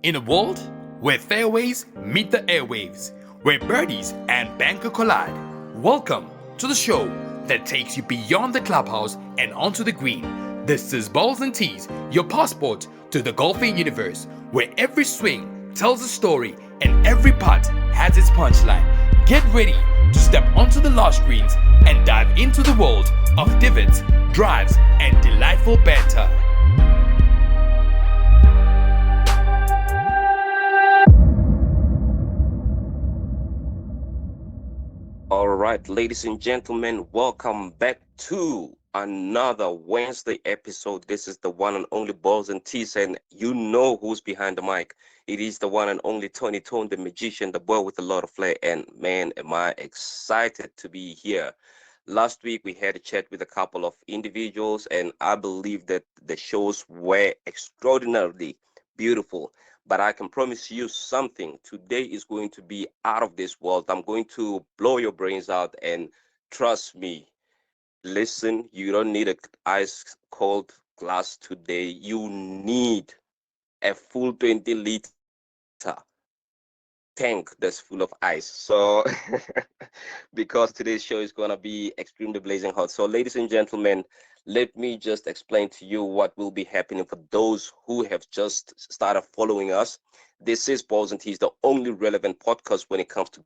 In a world where fairways meet the airwaves, where birdies and banker collide, welcome to the show that takes you beyond the clubhouse and onto the green. This is Balls and Tees, your passport to the golfing universe, where every swing tells a story and every putt has its punchline. Get ready to step onto the lush greens and dive into the world of divots, drives, and delightful banter. All right, ladies and gentlemen, welcome back to another Wednesday episode. This is the one and only Balls and Tees, and you know who's behind the mic. It is the one and only Tony Tone, the magician, the boy with a lot of flair. And man, am I excited to be here. Last week, we had a chat with a couple of individuals, and I believe that the shows were extraordinarily beautiful. But I can promise you something. Today is going to be out of this world. I'm going to blow your brains out, and trust me, listen, you don't need a ice cold glass today. You need a full 20-liter tank that's full of ice. So because today's show is going to be extremely blazing hot. So ladies and gentlemen, let me just explain to you what will be happening for those who have just started following us. This is Balls and Tees, the only relevant podcast when it comes to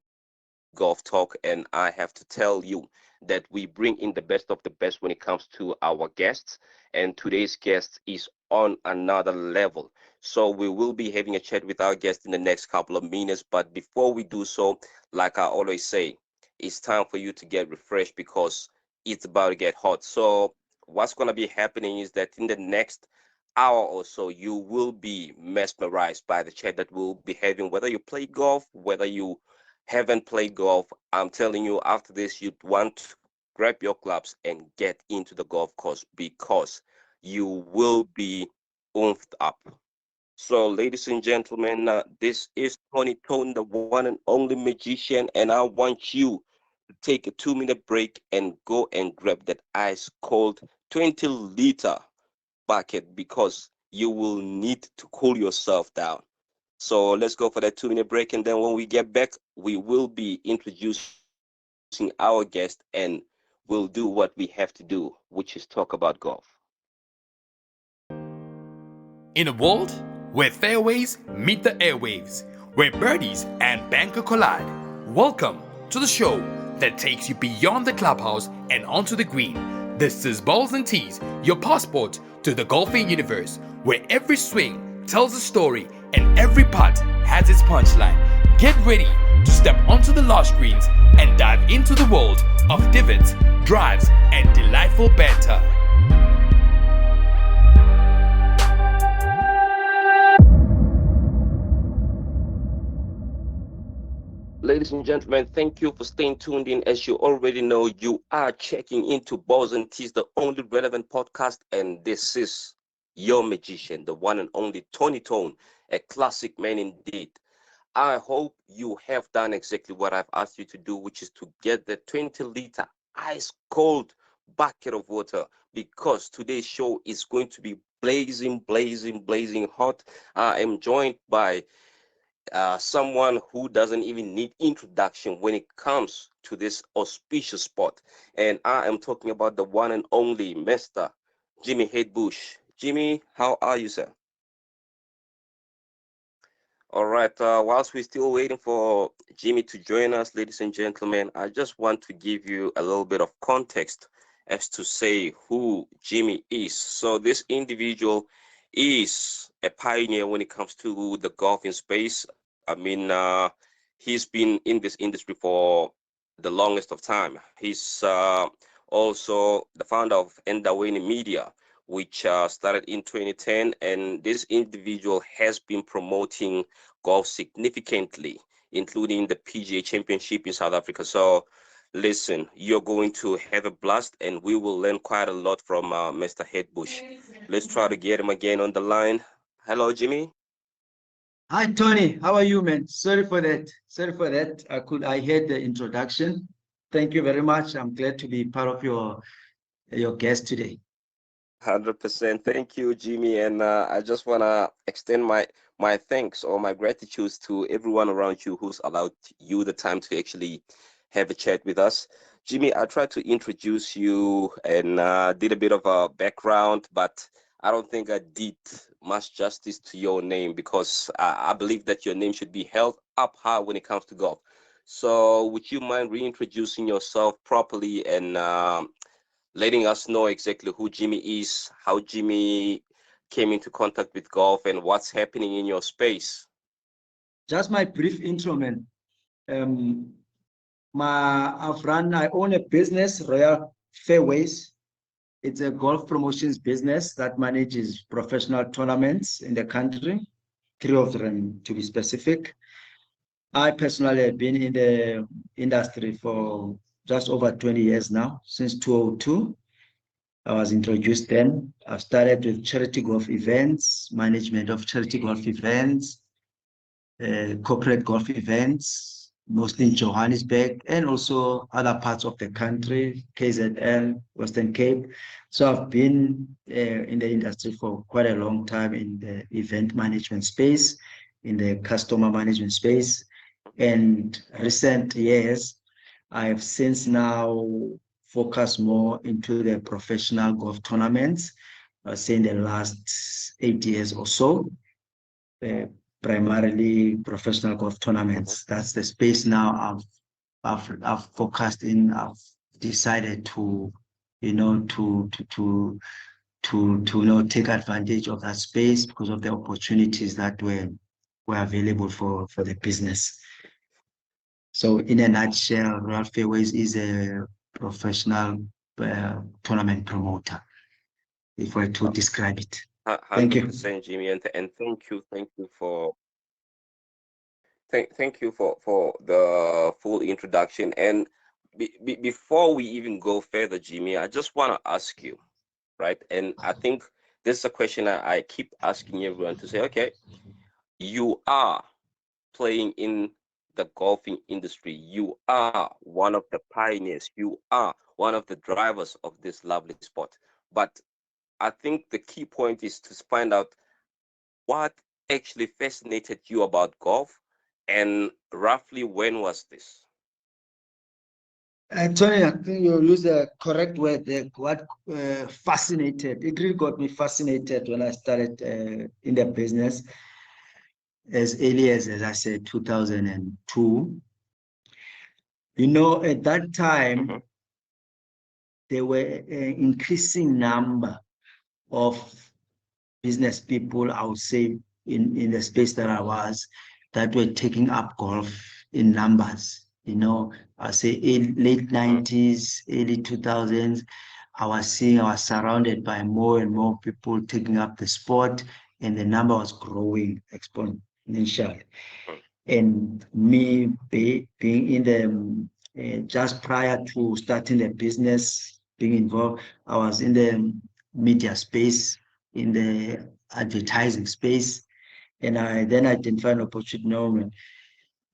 golf talk, and I have to tell you that we bring in the best of the best when it comes to our guests, and today's guest is on another level. So we will be having a chat with our guest in the next couple of minutes, but before we do so, like I always say, it's time for you to get refreshed because it's about to get hot. So what's going to be happening is that in the next hour or so, you will be mesmerized by the chat that we'll be having, whether you play golf, whether you haven't played golf. I'm telling you, after this, you'd want to grab your clubs and get into the golf course because you will be oomphed up. So, ladies and gentlemen, this is Tony Tone, the one and only magician, and I want you to take a 2 minute break and go and grab that ice cold 20-liter bucket because you will need to cool yourself down. So let's go for that 2 minute break. And then when we get back, we will be introducing our guest and we'll do what we have to do, which is talk about golf. In a world where fairways meet the airwaves, where birdies and banker collide, welcome to the show that takes you beyond the clubhouse and onto the green. This is Balls and Tees, your passport to the golfing universe, where every swing tells a story and every putt has its punchline. Get ready to step onto the lush greens and dive into the world of divots, drives, and delightful banter. Ladies and gentlemen, thank you for staying tuned in. As you already know, you are checking into Balls and Tees, the only relevant podcast, and this is your magician, the one and only Tony Tone, a classic man indeed. I hope you have done exactly what I've asked you to do, which is to get the 20-liter ice cold bucket of water because today's show is going to be blazing, blazing, blazing hot. I am joined by someone who doesn't even need introduction when it comes to this auspicious spot. And I am talking about the one and only Mr. Jimmy Headbush. Jimmy, how are you, sir? All right. Whilst we're still waiting for Jimmy to join us, ladies and gentlemen, I just want to give you a little bit of context as to say who Jimmy is. So this individual is a pioneer when it comes to the golfing space. I mean, he's been in this industry for the longest of time. He's also the founder of Endaweni Media, which started in 2010. And this individual has been promoting golf significantly, including the PGA Championship in South Africa. So listen, you're going to have a blast and we will learn quite a lot from Mr. Headbush. Let's try to get him again on the line. Hello, Jimmy. Hi Tony, how are you, man? Sorry for that. Sorry for that. I heard the introduction. Thank you very much. I'm glad to be part of your guest today. 100%. Thank you, Jimmy. And I just want to extend my thanks or my gratitude to everyone around you who's allowed you the time to actually have a chat with us. Jimmy, I tried to introduce you and did a bit of a background, but I don't think I did much justice to your name because I believe that your name should be held up high when it comes to golf. So would you mind reintroducing yourself properly and letting us know exactly who Jimmy is, how Jimmy came into contact with golf, and what's happening in your space? Just my brief intro, man. I own a business, Royal Fairways. It's a golf promotions business that manages professional tournaments in the country, 3 of them to be specific. I personally have been in the industry for just over 20 years now, since 2002. I was introduced then. I started with charity golf events, management of charity golf events, corporate golf events, mostly in Johannesburg and also other parts of the country, KZN, Western Cape. So I've been in the industry for quite a long time in the event management space, in the customer management space. And recent years, I have since now focused more into the professional golf tournaments, say in the last 8 years or so. Primarily professional golf tournaments. That's the space now I've focused in. I've decided to, take advantage of that space because of the opportunities that were available for the business. So in a nutshell, Royal Fairways is a professional tournament promoter, if I were to describe it. Thank you. 100%, Jimmy, and thank you for thank you for the full introduction. And before we even go further, Jimmy, I just want to ask you, right? And I think this is a question I keep asking everyone to say, okay, you are playing in the golfing industry. You are one of the pioneers. You are one of the drivers of this lovely sport. But I think the key point is to find out what actually fascinated you about golf and roughly when was this? Tony, I think you use the correct word there. What fascinated? It really got me fascinated when I started in the business as early as I said, 2002. At that time, there were an increasing number of business people, I would say, in the space that I was, that were taking up golf in numbers. I say late 90s, early 2000s, I was surrounded by more and more people taking up the sport, and the number was growing exponentially. And me being in the, just prior to starting the business, being involved, I was in the media space, in the advertising space, and I then identified an opportunity.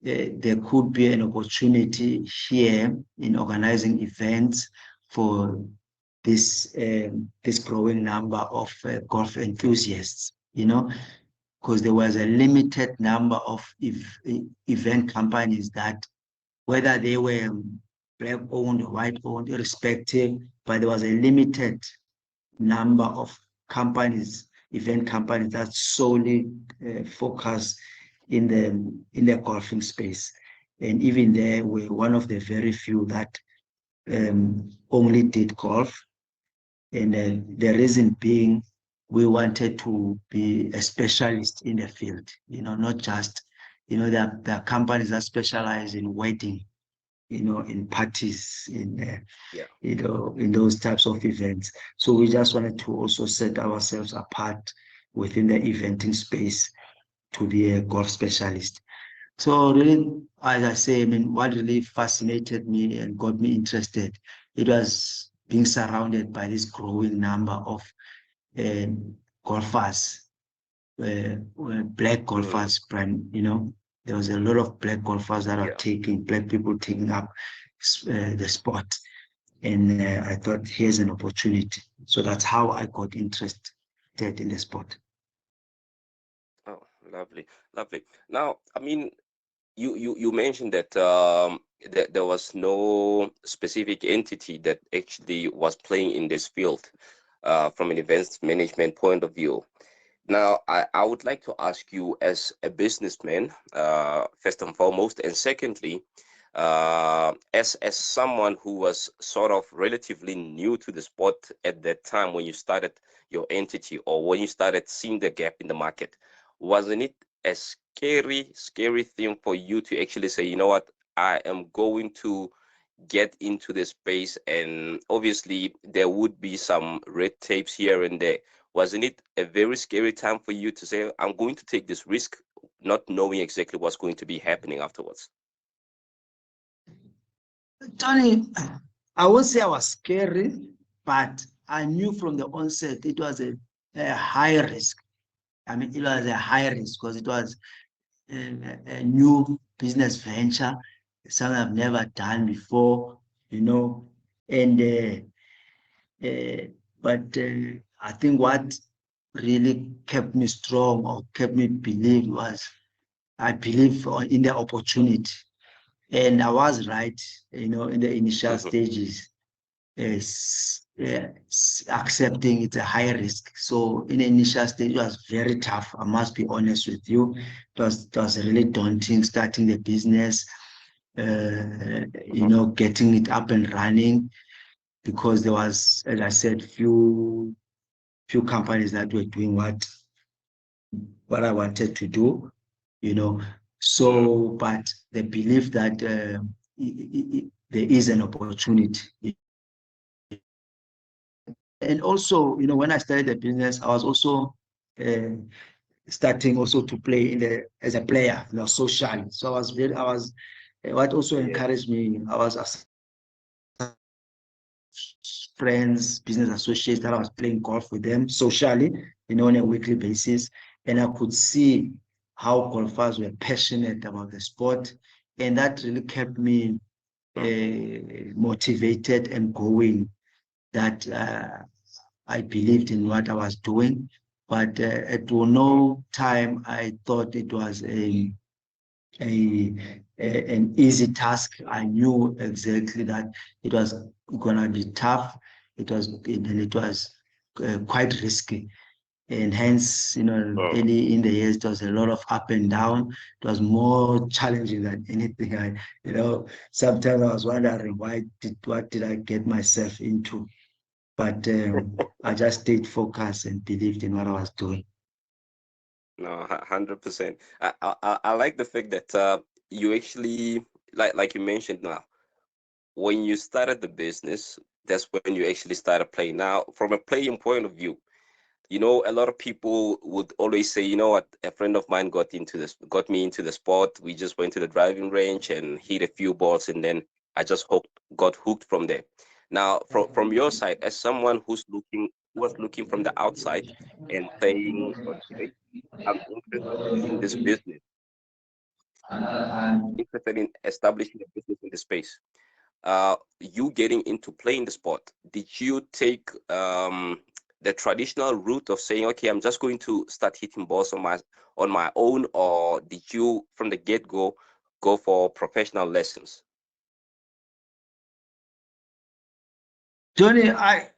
There could be an opportunity here in organizing events for this growing number of golf enthusiasts, because there was a limited number of event companies that, whether they were black owned or white owned, irrespective, but there was a limited number of companies, event companies that solely focus in the golfing space. And even there, we're one of the very few that only did golf. And the reason being, we wanted to be a specialist in the field, not just, there are companies that specialize in wedding, in parties, in those types of events. So we just wanted to also set ourselves apart within the eventing space to be a golf specialist. So really, as I say, what really fascinated me and got me interested, it was being surrounded by this growing number of golfers, black golfers, there was a lot of black golfers that are black people taking up the sport. And I thought, here's an opportunity. So that's how I got interested in the sport. Oh, Lovely, lovely. Now, I mean, you mentioned that that there was no specific entity that actually was playing in this field from an events management point of view. Now, I would like to ask you, as a businessman, first and foremost, and secondly, as someone who was sort of relatively new to the sport at that time when you started your entity, or when you started seeing the gap in the market, wasn't it a scary thing for you to actually say, you know what, I am going to get into this space, and obviously there would be some red tapes here and there. Wasn't it a very scary time for you to say, I'm going to take this risk, not knowing exactly what's going to be happening afterwards? Tony, I won't say I was scary, but I knew from the onset it was a high risk. I mean, it was a high risk because it was a new business venture, something I've never done before, you know. And but I think what really kept me strong or kept me believe was I believe in the opportunity. And I was right, you know, in the initial stages, accepting it's a high risk. So in the initial stage, it was very tough. I must be honest with you. It was really daunting starting the business, you know, getting it up and running, because there was, as I said, few companies that were doing what I wanted to do, you know. So, but the belief that there is an opportunity. And also, you know, when I started the business, I was also starting also to play as a player, you know, socially. So what also encouraged me, I was friends, business associates that I was playing golf with them socially, you know, on a weekly basis. And I could see how golfers were passionate about the sport. And that really kept me motivated and going, that I believed in what I was doing. But at no time I thought it was an easy task. I knew exactly that it was gonna be tough. It was quite risky, and hence, you know, early in the years there was a lot of up and down. It was more challenging than anything. You know, sometimes I was wondering what did I get myself into? But I just stayed focused and believed in what I was doing. No, 100%. I like the fact that you actually, like you mentioned now, when you started the business, that's when you actually started playing. Now, from a playing point of view, you know, a lot of people would always say, you know what, a friend of mine got me into the sport. We just went to the driving range and hit a few balls, and then I just got hooked from there. Now, from your side, as someone was looking from the outside and saying, okay, I'm interested in this business, interested in establishing a business in the space. You getting into playing the sport, did you take the traditional route of saying, okay, I'm just going to start hitting balls on my own, or did you from the get-go go for professional lessons? Johnny, I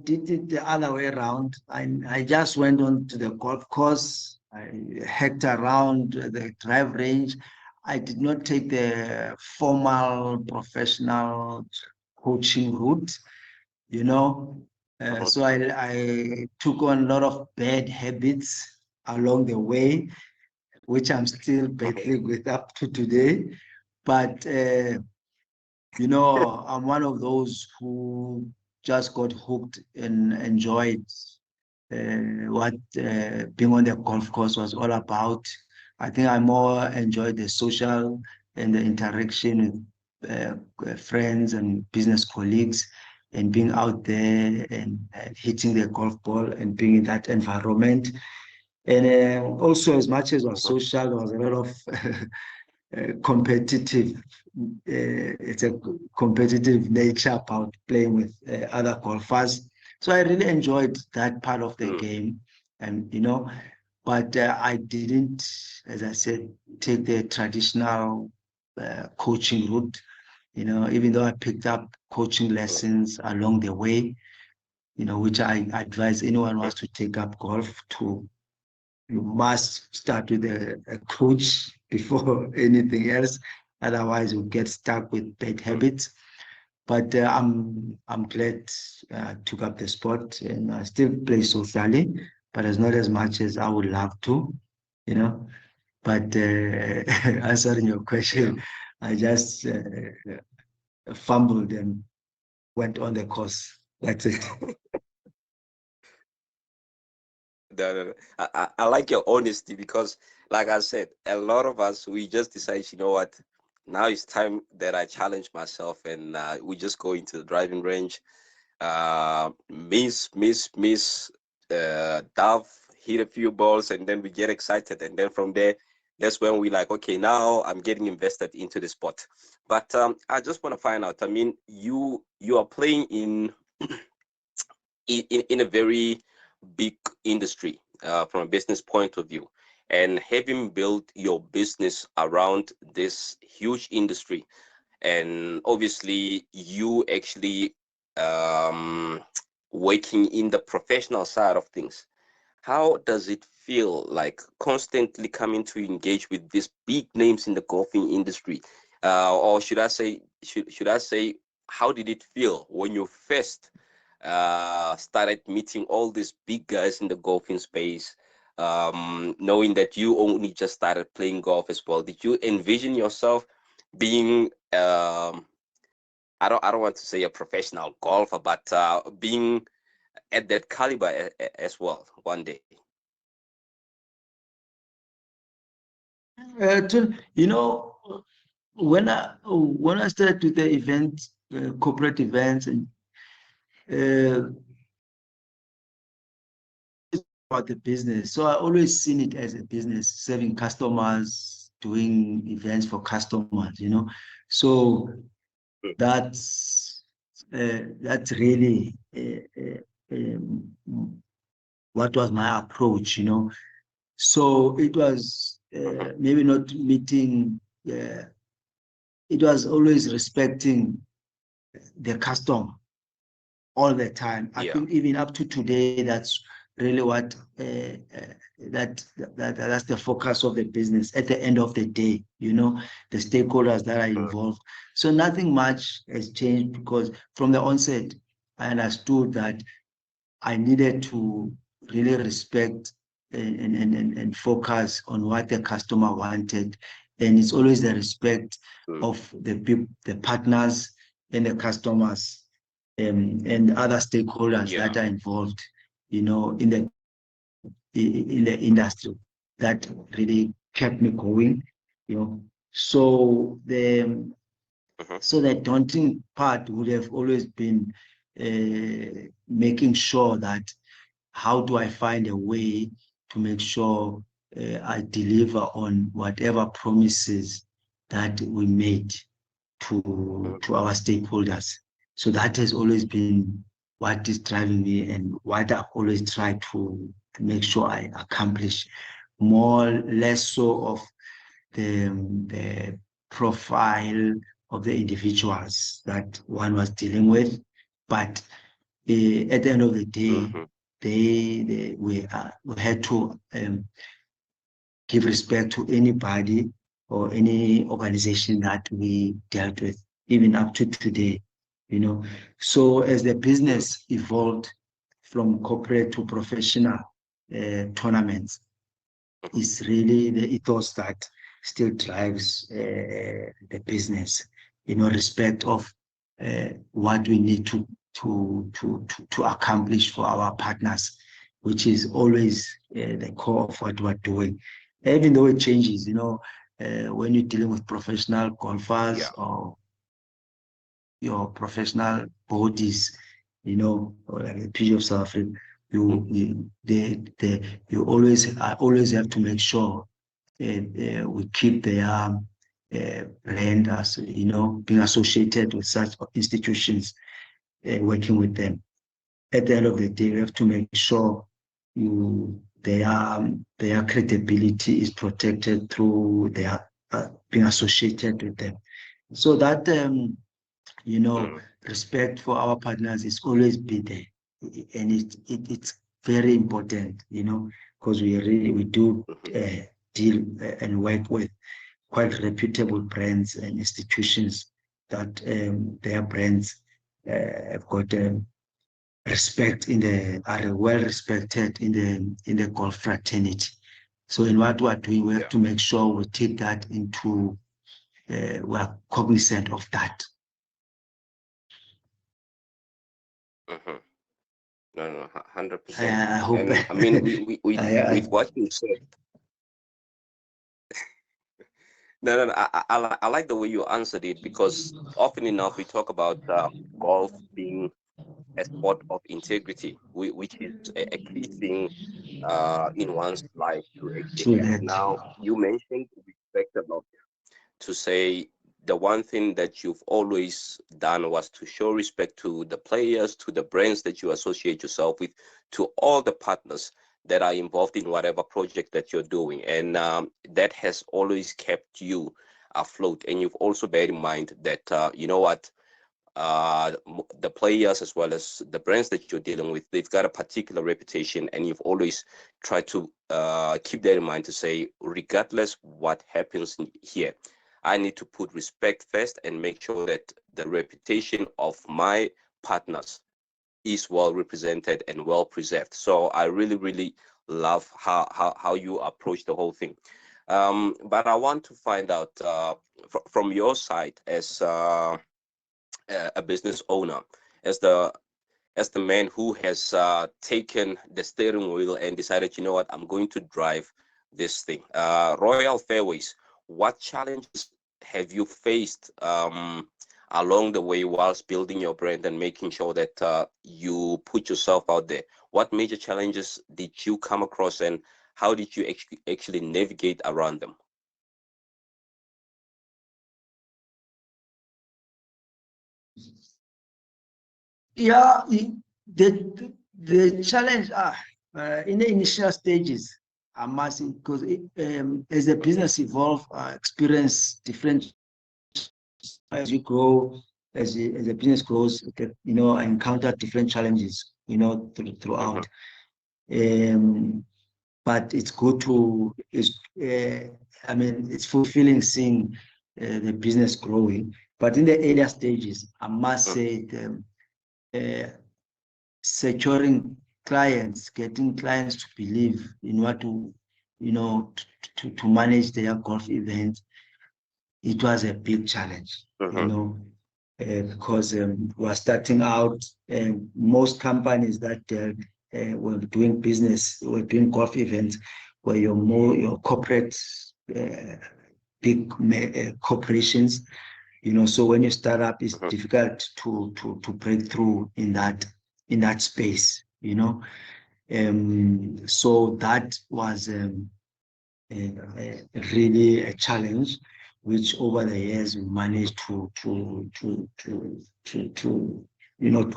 did it the other way around. I just went on to the golf course. I hacked around the drive range. I did not take the formal professional coaching route, you know. So I took on a lot of bad habits along the way, which I'm still battling with up to today. But you know, I'm one of those who just got hooked and enjoyed what being on the golf course was all about. I think I more enjoyed the social and the interaction with friends and business colleagues, and being out there and hitting the golf ball and being in that environment. And also, as much as it was social, there was a lot of competitive. It's a competitive nature about playing with other golfers. So I really enjoyed that part of the game, and you know, but I didn't, as I said, take the traditional coaching route. You know, even though I picked up coaching lessons along the way, you know, which I advise anyone who wants to take up golf to, you must start with a coach before anything else. Otherwise, you'll get stuck with bad habits. But I'm glad I took up the sport, and I still play socially, but it's not as much as I would love to, you know. But answering your question, I just fumbled and went on the course. That's it. I like your honesty because, like I said, a lot of us, we just decide, you know what, now it's time that I challenge myself, and we just go into the driving range, miss, dove, hit a few balls, and then we get excited, and then from there, that's when we like, okay, now I'm getting invested into the sport. But I just want to find out. I mean, you are playing in in a very big industry from a business point of view, and having built your business around this huge industry, and obviously you actually working in the professional side of things, how does it feel like constantly coming to engage with these big names in the golfing industry, or should I say, how did it feel when you first started meeting all these big guys in the golfing space, knowing that you only just started playing golf as well? Did you envision yourself being I don't want to say a professional golfer, but being at that caliber as well one day? You know, when I started with the events, corporate events, and about the business, so I always seen it as a business, serving customers, doing events for customers. You know, so that's really what was my approach. You know, so it was maybe not meeting. It was always respecting the customer all the time. I think even up to today, that's really what that's the focus of the business. At the end of the day, you know, the stakeholders that are involved. So nothing much has changed, because from the onset, I understood that I needed to really respect and focus on what the customer wanted. And it's always the respect of the partners and the customers and other stakeholders that are involved, you know, in the industry, that really kept me going, you know. So the daunting part would have always been making sure that how do I find a way to make sure I deliver on whatever promises that we made to our stakeholders. So that has always been what is driving me, and what I always try to make sure I accomplish, more less so of the profile of the individuals that one was dealing with, but at the end of the day, we had to give respect to anybody or any organization that we dealt with, even up to today, you know. So as the business evolved from corporate to professional tournaments, it's really the ethos that still drives the business, you know, respect of what we need to accomplish for our partners, which is always the core of what we're doing. Even though it changes, you know, when you're dealing with professional golfers or your professional bodies, you know, or like the PGA of South Africa, you always have to make sure we keep their brand, as you know, being associated with such institutions, working with them. At the end of the day, you have to make sure you their credibility is protected through their being associated with them. So that respect for our partners is always be there, and it's very important, because we do deal and work with quite reputable brands and institutions that their brands have got respect are well respected in the golf fraternity. So in what we're doing, we have to make sure we take that into we're cognizant of that. No, 100%. I hope. And I mean, we with what you said. No. I like the way you answered it, because often enough we talk about golf being a sport of integrity, which is a key thing in one's life to actually have. Now, you mentioned respect a lot, to say the one thing that you've always done was to show respect to the players, to the brands that you associate yourself with, to all the partners that are involved in whatever project that you're doing. And that has always kept you afloat. And you've also bear in mind that, you know what, the players as well as the brands that you're dealing with, they've got a particular reputation, and you've always tried to keep that in mind, to say, regardless what happens here, I need to put respect first and make sure that the reputation of my partners is well represented and well preserved. So I really love how you approach the whole thing. But I want to find out from your side, as a business owner, as the man who has taken the steering wheel and decided, you know what, I'm going to drive this thing. Royal Fairways, what challenges have you faced along the way whilst building your brand and making sure that you put yourself out there? What major challenges did you come across, and how did you actually navigate around them? Yeah, the challenge in the initial stages are massive, because as the business evolve, experience different as you grow, as the business grows, I encounter different challenges, throughout. But it's good to it's fulfilling seeing the business growing. But in the earlier stages, I must say, securing clients, getting clients to believe in what to manage their golf events, it was a big challenge, because we're starting out, and most companies that were doing business, were doing golf events, were your corporate, big corporations, so when you start up, it's difficult to break through in that space, so that was really a challenge, which over the years we managed to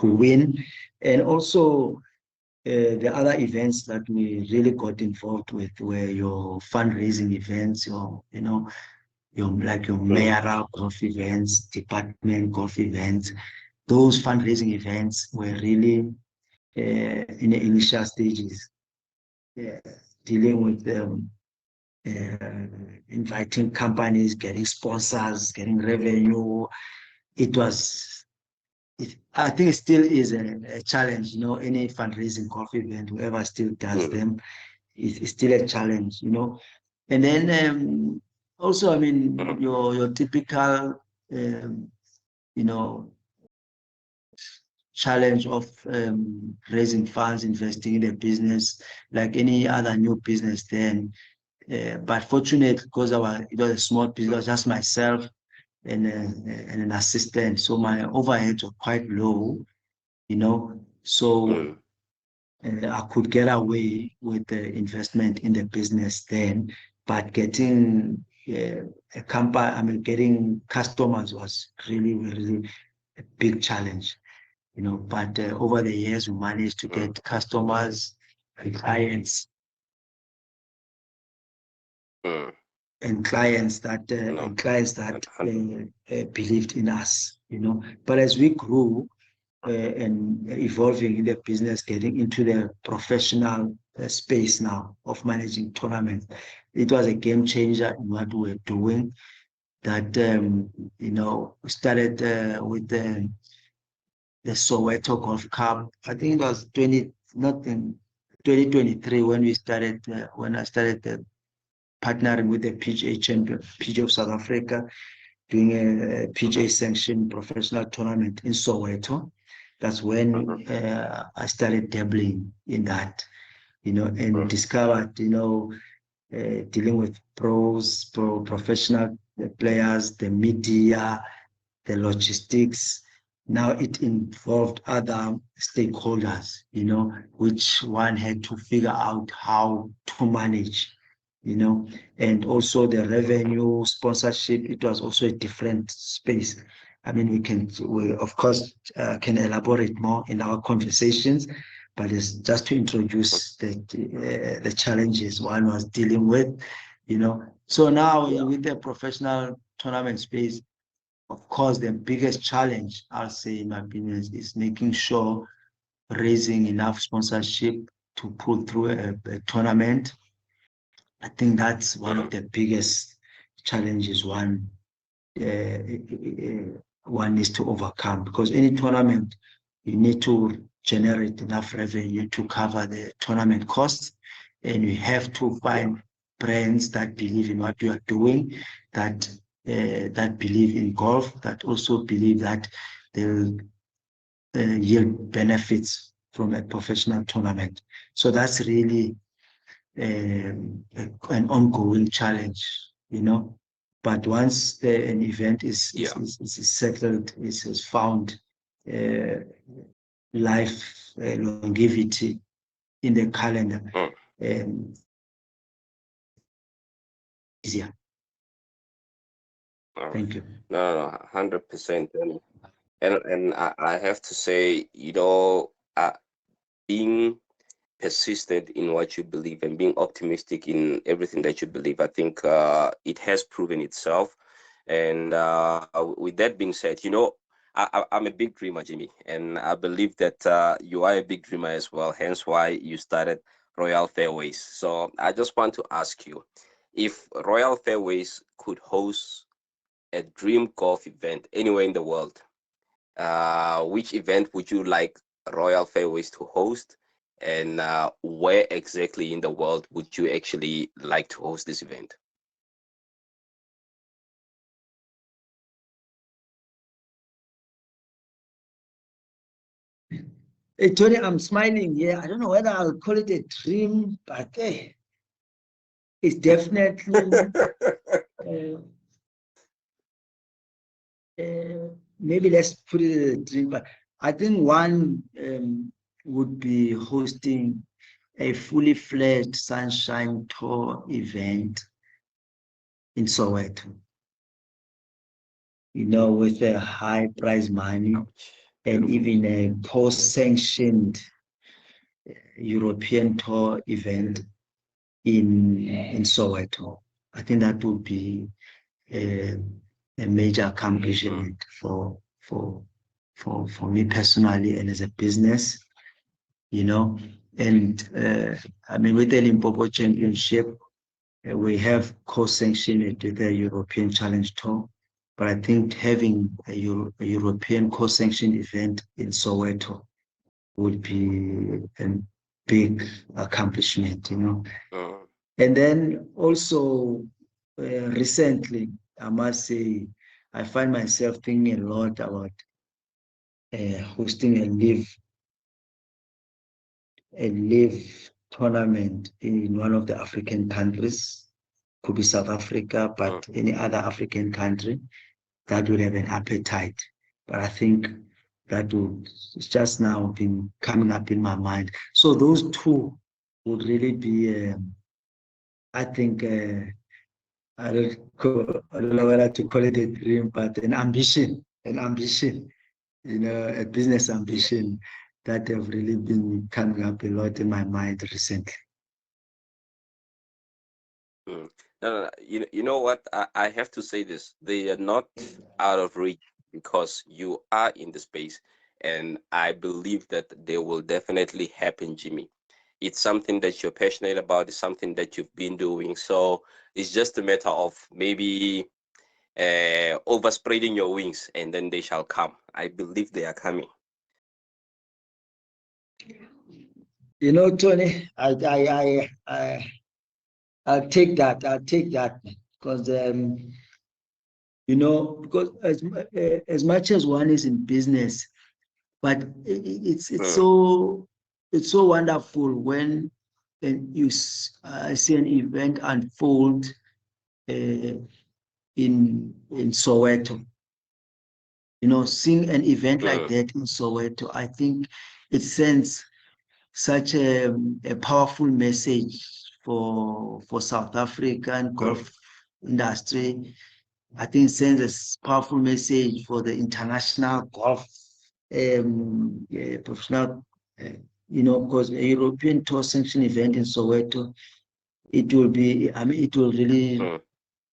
win. And also the other events that we really got involved with were your fundraising events, your mayoral golf events, department golf events. Those fundraising events were really in the initial stages, dealing with them, inviting companies, getting sponsors, getting revenue. I think it still is a challenge, any fundraising golf event, whoever still does them, it's still a challenge, And then also, your typical, challenge of raising funds, investing in a business, like any other new business then. But fortunately, because it was a small business, it was just myself and an assistant, so my overheads were quite low, so I could get away with the investment in the business then. But getting getting customers was really a big challenge, But over the years, we managed to get customers and clients and clients that believed in us, But as we grew and evolving in the business, getting into the professional space now of managing tournaments, it was a game changer in what we were doing. That we started with the Soweto Golf Cup. I think it was 2023 when we started. When I started partnering with the PGA champion, PGA of South Africa, doing a PGA sanctioned professional tournament in Soweto. That's when I started dabbling in that, and discovered, dealing with professional players, the media, the logistics. Now it involved other stakeholders, which one had to figure out how to manage, and also the revenue, sponsorship. It was also a different space. I mean, we of course can elaborate more in our conversations, but it's just to introduce the challenges one was dealing with, So now with the professional tournament space, of course, the biggest challenge, I'll say, in my opinion, is making sure raising enough sponsorship to pull through a tournament. I think that's one of the biggest challenges one needs to overcome, because any tournament, you need to generate enough revenue to cover the tournament costs, and you have to find brands that believe in what you are doing, that believe in golf, that also believe that they'll yield benefits from a professional tournament. So that's really an ongoing challenge, But once an event is settled, is found life longevity in the calendar, easier. Thank you. No, 100%. And I have to say, being persistent in what you believe and being optimistic in everything that you believe, I think it has proven itself. And with that being said, I'm a big dreamer, Jimmy, and I believe that you are a big dreamer as well, hence why you started Royal Fairways. So I just want to ask you, if Royal Fairways could host a dream golf event anywhere in the world, which event would you like Royal Fairways to host, and where exactly in the world would you actually like to host this event? Hey, Tony, I'm smiling here. I don't know whether I'll call it a dream, but it's definitely maybe let's put it as a dream. But I think one would be hosting a fully fledged Sunshine Tour event in Soweto, with a high prize money and even a co-sanctioned European Tour event in Soweto. I think that would be a major accomplishment for me personally and as a business, And I mean, with the Limpopo Championship, we have co-sanctioned it with the European Challenge Tour. But I think having a European co-sanctioned event in Soweto would be a big accomplishment, And then also recently, I must say, I find myself thinking a lot about hosting a live tournament in one of the African countries. Could be South Africa, but any other African country that would have an appetite. But I think that it's just now been coming up in my mind. So those two would really be, I think, I don't know whether to call it a dream, but an ambition, a business ambition that have really been coming up a lot in my mind recently. No, you know what? I have to say this. They are not out of reach because you are in the space, and I believe that they will definitely happen, Jimmy. It's something that you're passionate about. It's something that you've been doing. So it's just a matter of maybe overspreading your wings, and then they shall come. I believe they are coming. You know, Tony, I'll take that. I'll take that because you know, because as much as one is in business, but Mm, it's so wonderful when you see an event unfold uh, in Soweto. You know, seeing an event like mm, that in Soweto, I think it sends such a powerful message for South African mm, golf industry. I think it sends a powerful message for the international golf professional. Uh, you know, because a European Tour sanction event in Soweto, it will be. I mean, it will really mm,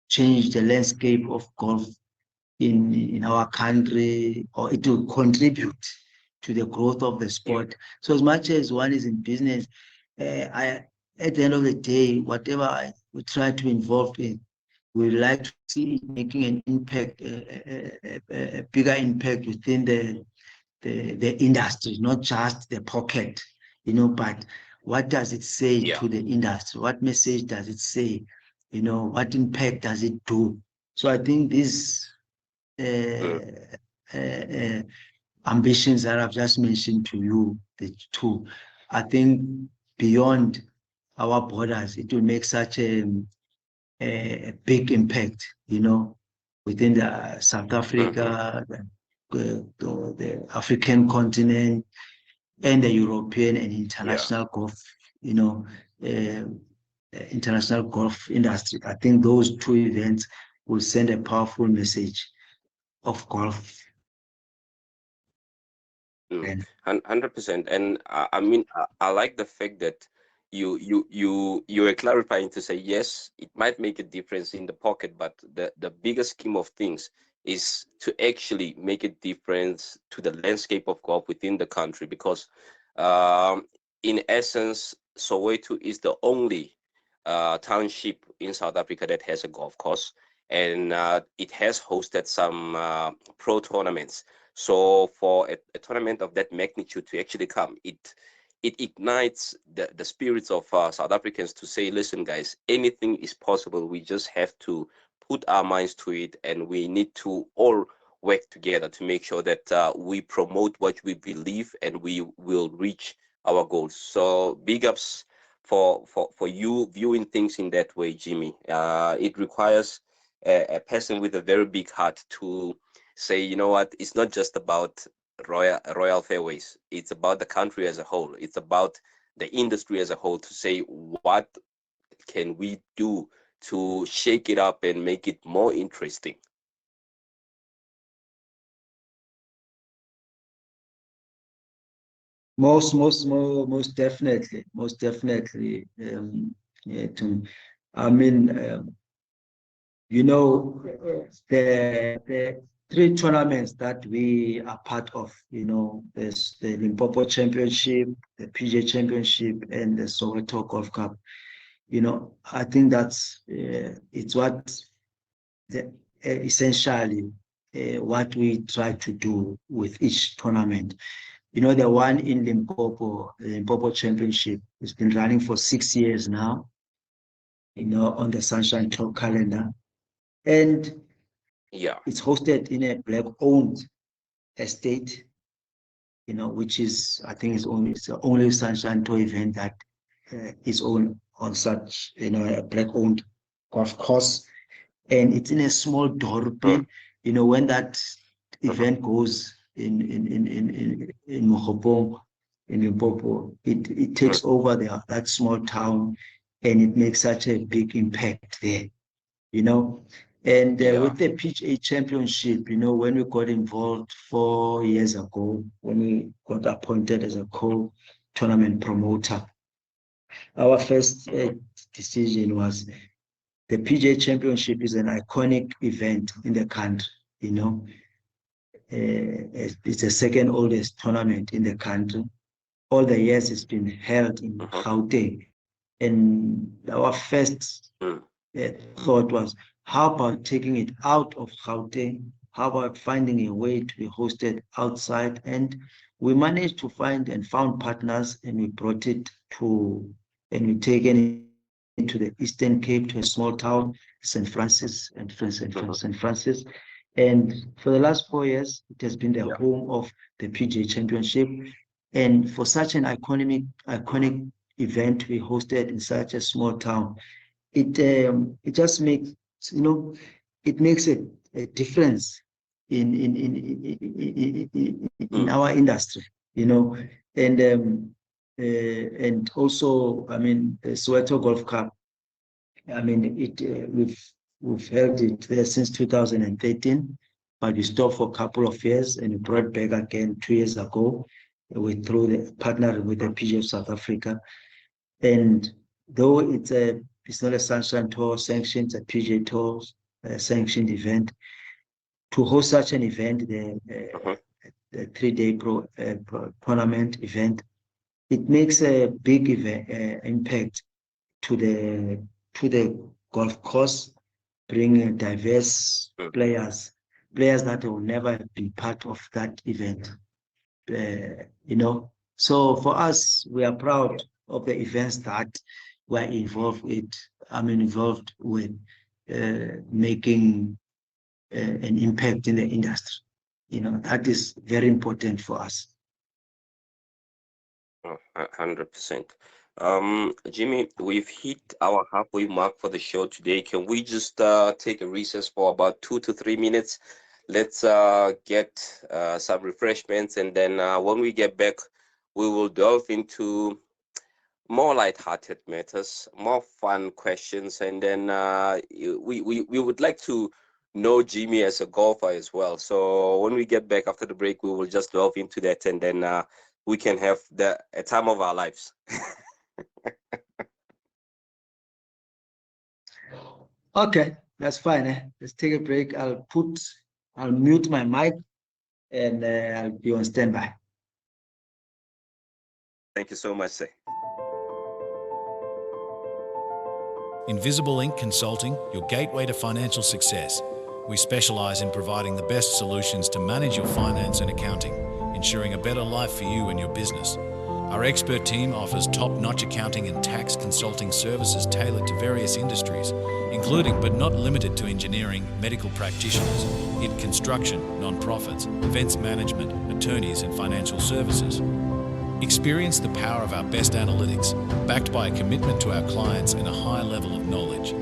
change the landscape of golf in our country, or it will contribute to the growth of the yeah, sport. So as much as one is in business, I at the end of the day, whatever I would try to involve in, we like to see it making an impact, a bigger impact within the industry, not just the pocket, you know, but what does it say yeah. to the industry? What message does it say? You know, what impact does it do? So I think these Mm, uh, uh, uh, ambitions that I've just mentioned to you, the two, I think beyond our borders, it will make such a big impact, you know, within the South mhm, Africa, the African continent, and the European and yeah. international golf, you know, uh, international golf industry. I think those two events will send a powerful message of golf. Mm, And 100%. And I mean, I like the fact that you were clarifying to say yes, it might make a difference in the pocket, but the bigger scheme of things is to actually make a difference to the landscape of golf within the country. Because in essence, Soweto is the only township in South Africa that has a golf course, and it has hosted some pro tournaments. So for a tournament of that magnitude to actually come, it ignites the spirits of South Africans to say, listen, guys, anything is possible. We just have to put our minds to it, and we need to all work together to make sure that we promote what we believe and we will reach our goals. So big ups for you viewing things in that way, Jimmy. It requires a person with a very big heart to say, you know what, it's not just about Royal Fairways. It's about the country as a whole. It's about the industry as a whole to say what can we do to shake it up and make it more interesting. most definitely. Yeah, I mean, you know, the three tournaments that we are part of, you know, there's the Limpopo Championship, the PGA Championship, and the Soweto Golf Cup. You know, I think that's it's what essentially what we try to do with each tournament. You know, the one in Limpopo, the Limpopo Championship, has been running for 6 years now, you know, on the Sunshine Tour calendar. And Yeah. it's hosted in a black-owned estate, you know, which is, I think it's the only Sunshine Tour event that is on such, you know, a black-owned golf course. And it's in a small Mm, Dorpen. You know, when that mhm, event goes in Mokopong, in Limpopo, it mm, takes over that small town, and it makes such a big impact there, you know. And yeah. with the PGA Championship, you know, when we got involved 4 years ago, when we got appointed as a co-tournament promoter, our first Mhm, decision was the PGA Championship is an iconic event in the country, you know. It's the second oldest tournament in the country. All the years it's been held in Gauteng. And our first thought was, how about taking it out of Gauteng? How about finding a way to be hosted outside? And we managed to find and found partners, and we brought it to, and we taken it to the Eastern Cape, to a small town, St. Francis. And for the last 4 years, it has been the home of the PGA Championship. And for such an iconic event we hosted in such a small town, it just makes, you know, it makes a difference in our industry, you know. And also, I mean, the Soweto Golf Cup, I mean, we've held it there since 2013, but we stopped for a couple of years and we brought back again 2 years ago. We partnered with the PGA of South Africa. And though it's not a Sunshine Tour sanctioned, it's a PGA Tour sanctioned event, to host such an event, the 3-day tournament event, it makes a big impact to the golf course, bring diverse players that will never have been part of that event, you know. So for us, we are proud of the events that we're involved with, making an impact in the industry. You know, that is very important for us. 100%. Jimmy, we've hit our halfway mark for the show today. Can we just take a recess for about 2 to 3 minutes? Let's get some refreshments, and then when we get back, we will delve into more light-hearted matters, more fun questions, and then we would like to know Jimmy as a golfer as well. So when we get back after the break, we will just delve into that, and then we can have a time of our lives. Okay, that's fine. Let's take a break. I'll mute my mic, and I'll be on standby. Thank you so much, sir. Invisible Ink Consulting, your gateway to financial success. We specialize in providing the best solutions to manage your finance and accounting, ensuring a better life for you and your business. Our expert team offers top-notch accounting and tax consulting services tailored to various industries, including but not limited to engineering, medical practitioners, in construction, non-profits, events management, attorneys and financial services. Experience the power of our best analytics, backed by a commitment to our clients and a high level of knowledge.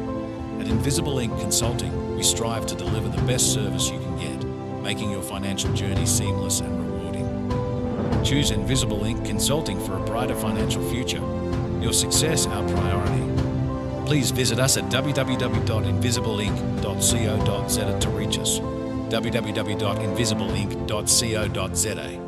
At Invisible Ink Consulting, we strive to deliver the best service you can get, making your financial journey seamless and rewarding. Choose Invisible Ink Consulting for a brighter financial future. Your success our priority. Please visit us at www.invisibleinc.co.za to reach us. www.invisibleinc.co.za.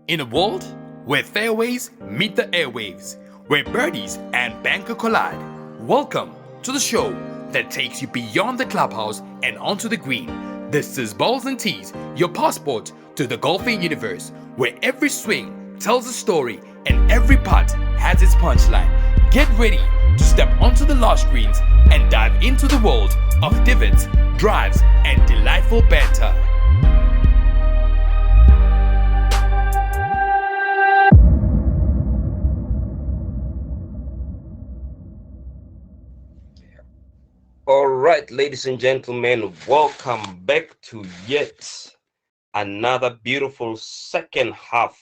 In a world where fairways meet the airwaves, where birdies and banker collide, welcome to the show that takes you beyond the clubhouse and onto the green. This is Balls and Tees, your passport to the golfing universe, where every swing tells a story and every putt has its punchline. Get ready to step onto the lush greens and dive into the world of divots, drives, and delightful banter. All right, ladies and gentlemen, welcome back to yet another beautiful second half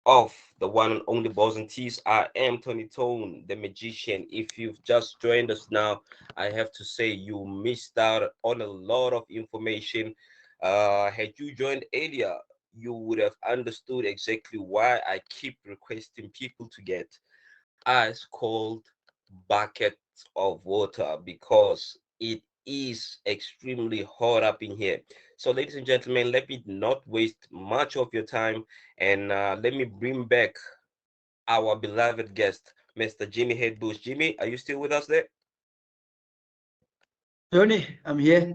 of the one and only Balls and Tees. I am Tony Tone, the magician. If you've just joined us now, I have to say you missed out on a lot of information. Had you joined earlier, you would have understood exactly why I keep requesting people to get ice cold bucket of water, because it is extremely hot up in here. So ladies and gentlemen, let me not waste much of your time, and let me bring back our beloved guest, Mr. Jimmy Headbush. Jimmy, are you still with us there? Tony, I'm here.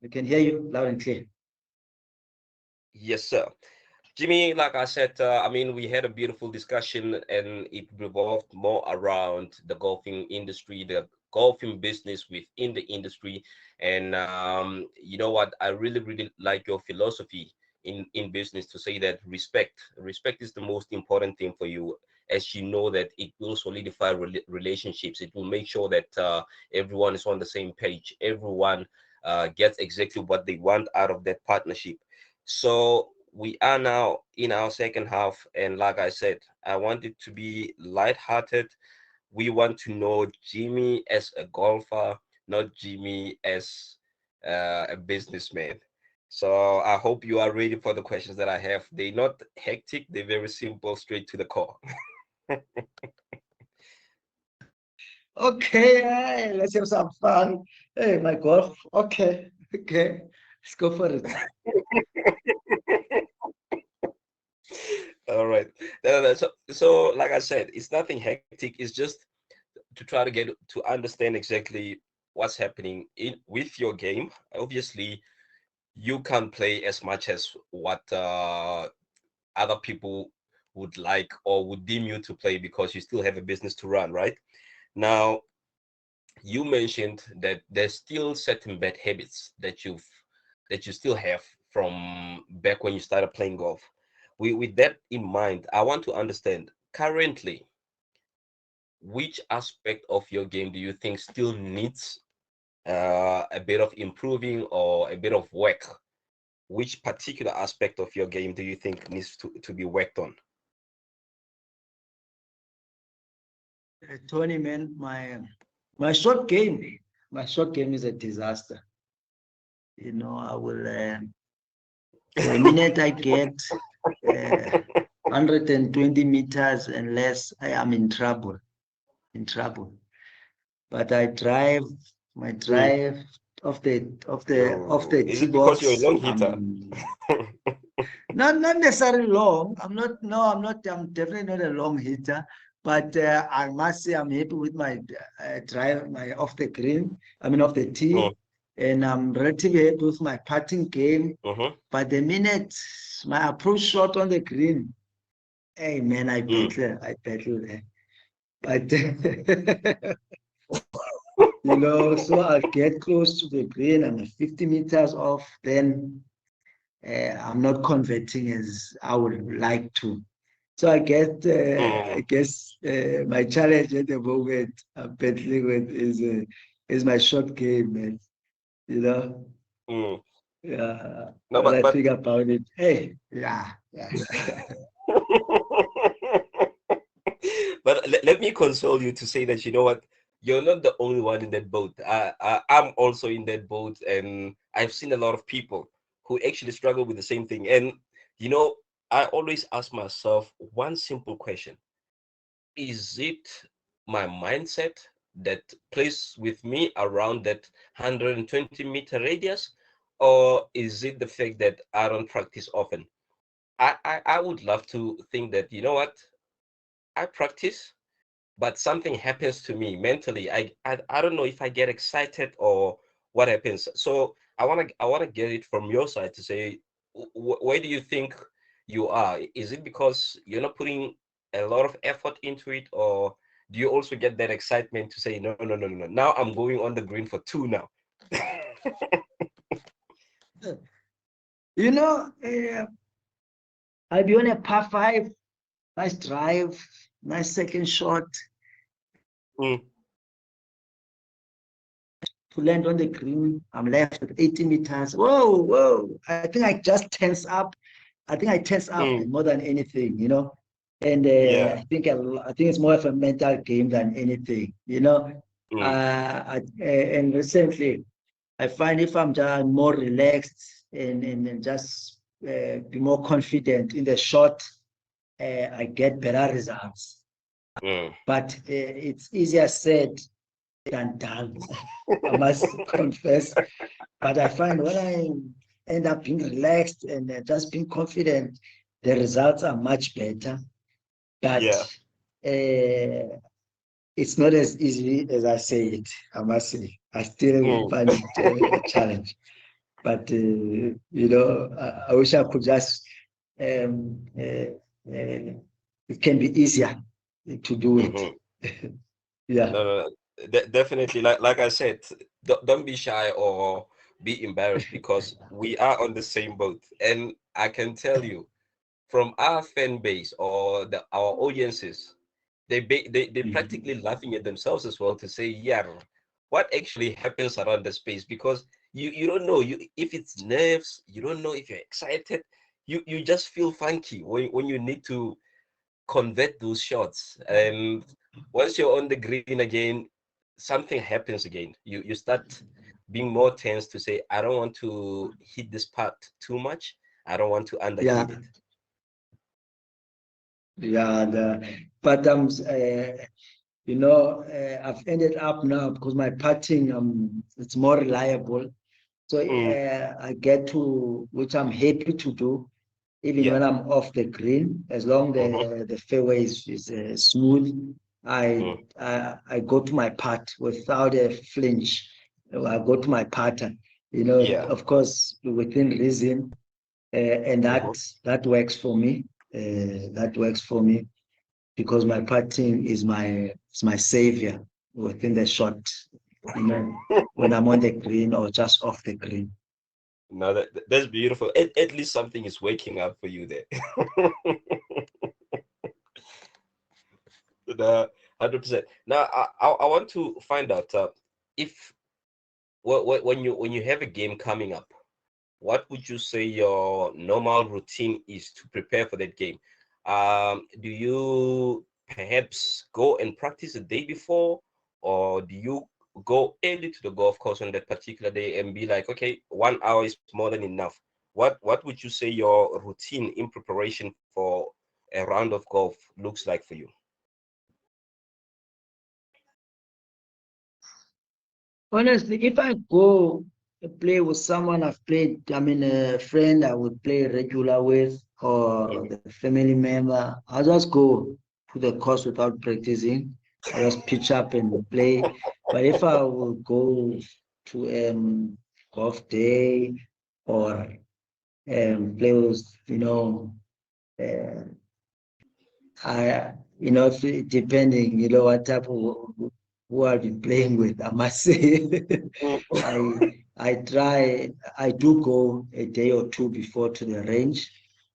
I can hear you loud and clear. Yes, sir. Jimmy, like I said, I mean, we had a beautiful discussion and it revolved more around the golfing industry, the golfing business within the industry. And you know what? I really, really like your philosophy in business to say that respect is the most important thing for you, as you know that it will solidify relationships. It will make sure that everyone is on the same page. Everyone gets exactly what they want out of that partnership. So we are now in our second half, and like I said, I want it to be lighthearted. We want to know Jimmy as a golfer, not Jimmy as a businessman. So I hope you are ready for the questions that I have. They're not hectic, they're very simple, straight to the core. Okay, let's have some fun. Hey, my golf. Okay, let's go for it. All right. So like I said, it's nothing hectic. It's just to try to get to understand exactly what's happening in with your game. Obviously, you can't play as much as what other people would like or would deem you to play because you still have a business to run, right? Now, you mentioned that there's still certain bad habits that you still have from back when you started playing golf. With that in mind, I want to understand currently which aspect of your game do you think still needs a bit of improving or a bit of work? Which particular aspect of your game do you think needs to be worked on? Tony, man, my short game is a disaster. You know, I will the minute I get 120 meters and less, I am in trouble. But I drive my drive off the Is tee it because you're a box. long hitter? Not necessarily long. I'm definitely not a long hitter. But I must say I'm happy with my drive, my off the tee. Mm. And I'm relatively happy with my putting game. Mm-hmm. But the minute my approach shot on the green, hey man, I battle there. But you know, so I'll get close to the green. I'm 50 meters off, then I'm not converting as I would like to. So I guess my challenge at the moment I'm battling with is my short game, man. You know, Mm. yeah. No, When I but think about it, hey, yeah. but let me console you to say that you know what, you're not the only one in that boat. I'm also in that boat, and I've seen a lot of people who actually struggle with the same thing. And you know, I always ask myself one simple question: is it my mindset that plays with me around that 120-meter radius, or is it the fact that I don't practice often? I would love to think that, you know what, I practice, but something happens to me mentally. I don't know if I get excited or what happens. So I want to get it from your side to say, where do you think you are? Is it because you're not putting a lot of effort into it, or do you also get that excitement to say, no, no, no, no, no, now I'm going on the green for two now? You know, I'll be on a par 5, nice drive, nice second shot. Mm. To land on the green, I'm left with 80 meters. Whoa. I think I just tense up. I think I tense up more than anything, you know. And Yeah. I think it's more of a mental game than anything, you know. And recently, I find if I'm just more relaxed and just be more confident in the shot, I get better results. But it's easier said than done, I must confess. But I find when I end up being relaxed and just being confident, the results are much better. But Yeah. it's not as easy as I say it. I must say, I still Mm. find it a challenge. But I wish I could just. It can be easier to do it. Mhm. Yeah. No. Definitely. Like I said, don't be shy or be embarrassed because we are on the same boat. And I can tell you, from our fan base or our audiences, they practically laughing at themselves as well to say, yeah, what actually happens around the space because you don't know if it's nerves, you don't know if you're excited, you just feel funky when you need to convert those shots. And once you're on the green again, something happens again. You start being more tense to say, I don't want to hit this part too much. I don't want to Yeah. underhit it. Yeah. But I've ended up now because my putting it's more reliable. So Mm, I get to, which I'm happy to do, even yeah. when I'm off the green, as long Mhm, the fairway is smooth. I, mm, I go to my putt without a flinch. I go to my putter. yeah. Of course, within reason, and Mhm. that works for me. That works for me because my putting is my savior within the shot. When I'm on the green or just off the green. No, that's beautiful. At least something is waking up for you there. The 100%. Now, I want to find out if when you have a game coming up, what would you say your normal routine is to prepare for that game? Do you perhaps go and practice the day before, or do you go early to the golf course on that particular day and be like, okay, 1 hour is more than enough? What would you say your routine in preparation for a round of golf looks like for you? Honestly, if I go play with someone I've played, I mean, a friend I would play regular with or Mhm. the family member, I'll just go to the course without practicing. I just pitch up and play. But if I will go to golf day or play with, uh, depending, what type of who I'll be playing with, I must say. I try, I do go a day or two before to the range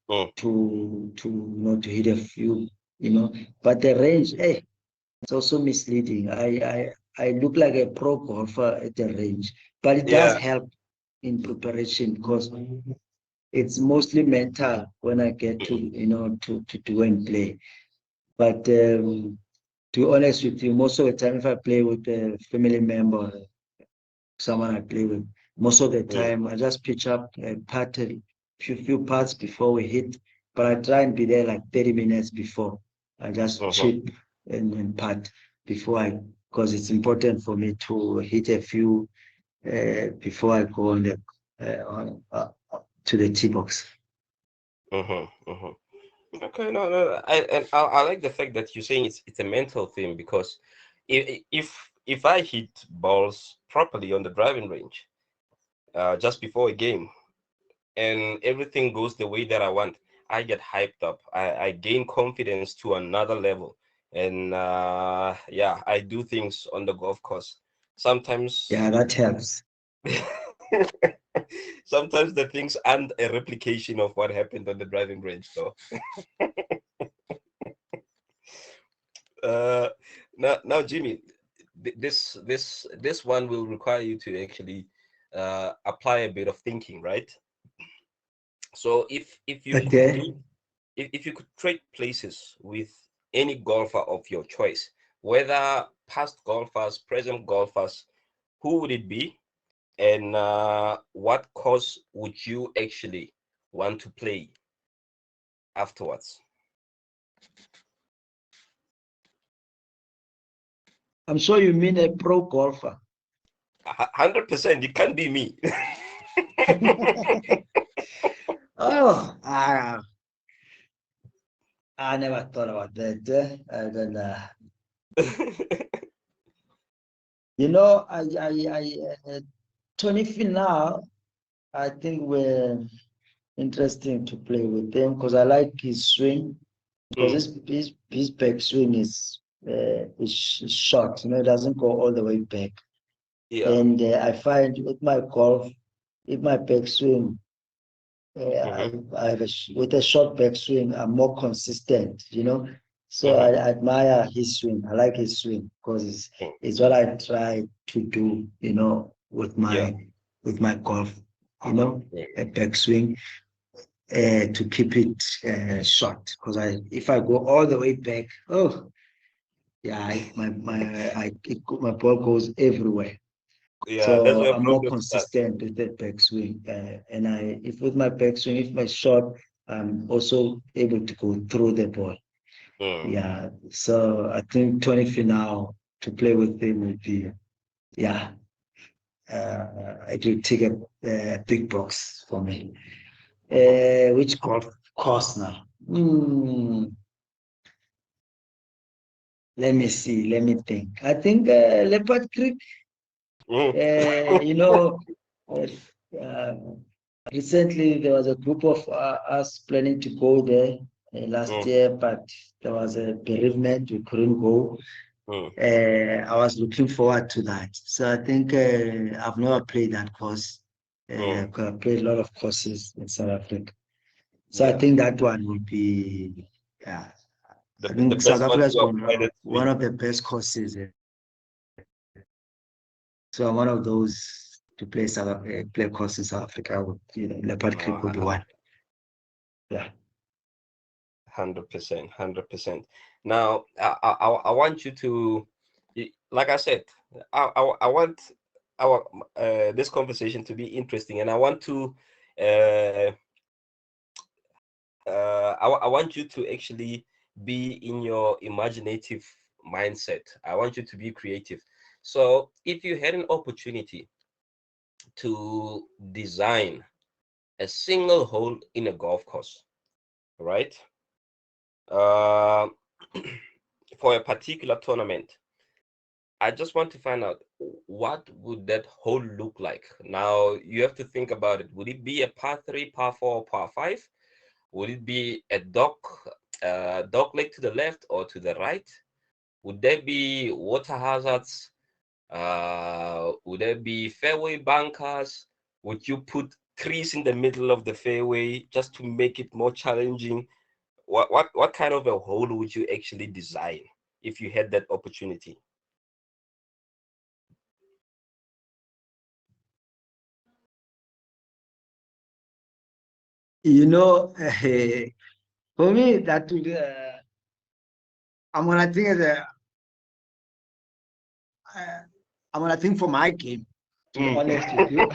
Mm, to hit a few, but the range, hey, it's also misleading. I look like a pro golfer at the range, but it does yeah. help in preparation because it's mostly mental when I get to, to do and play. But to be honest with you, most of the time, if I play with a family member, someone I play with, most of the Mm, time I just pitch up and putt a few putts before we hit. But I try and be there like 30 minutes before. I just mhm, chip and putt before because it's important for me to hit a few before I go to the tee box. mhm, mhm. Okay, no. I like the fact that you're saying it's a mental thing because if I hit balls properly on the driving range just before a game and everything goes the way that I want, I get hyped up. I gain confidence to another level, and yeah, I do things on the golf course. Sometimes, Yeah, that helps. sometimes the things aren't a replication of what happened on the driving range, though. Uh, now, Jimmy, this one will require you to actually apply a bit of thinking, right? So if you could Okay. trade if you could trade places with any golfer of your choice, whether past golfers, present golfers, who would it be, and what course would you actually want to play afterwards? I'm sure you mean a pro golfer. 100%. It can't be me. Oh, I never thought about that. I don't know. You know, Tony Finau, I think we're interesting to play with him because I like his swing. Because his back swing is short, you know, it doesn't go all the way back. Yeah. And I find with my golf, with my back swing, with a short back swing, I'm more consistent, you know. So I admire his swing. I like his swing because it's what I try to do, you know, with my golf, you know, a back swing. To keep it short, because if I go all the way back, my ball goes everywhere. Yeah, that's So where I'm more problems start. consistent with that backswing, and if with my backswing, if my shot, I'm also able to go through the ball. Yeah, so I think Tony Finau, to play with him would be, it will take a big box for me. Which golf course now? Let me see. Let me think. I think Leopard Creek. You know, uh, recently there was a group of us planning to go there last year, but there was a bereavement. We couldn't go. I was looking forward to that. So I think I've never played that course. I've played a lot of courses in South Africa. So I think that one would be, I think South Africa is one of the best courses. So I'm one of those to play play courses in South Africa. Leopard Creek would be one. Yeah. 100%, 100%. Now, I want you to, like I said, I want our this conversation to be interesting, and I want to I want you to actually be in your imaginative mindset. I want you to be creative. So if you had an opportunity to design a single hole in a golf course, right? For a particular tournament, I just want to find out, what would that hole look like? Now you have to think about it. Would it be a par 3, par 4, par 5? Would it be a dog leg to the left or to the right? Would there be water hazards? Would there be fairway bunkers? Would you put trees in the middle of the fairway just to make it more challenging? What kind of a hole would you actually design if you had that opportunity? You know, for me, that would, I'm gonna think I'm gonna think for my game, to be honest with you.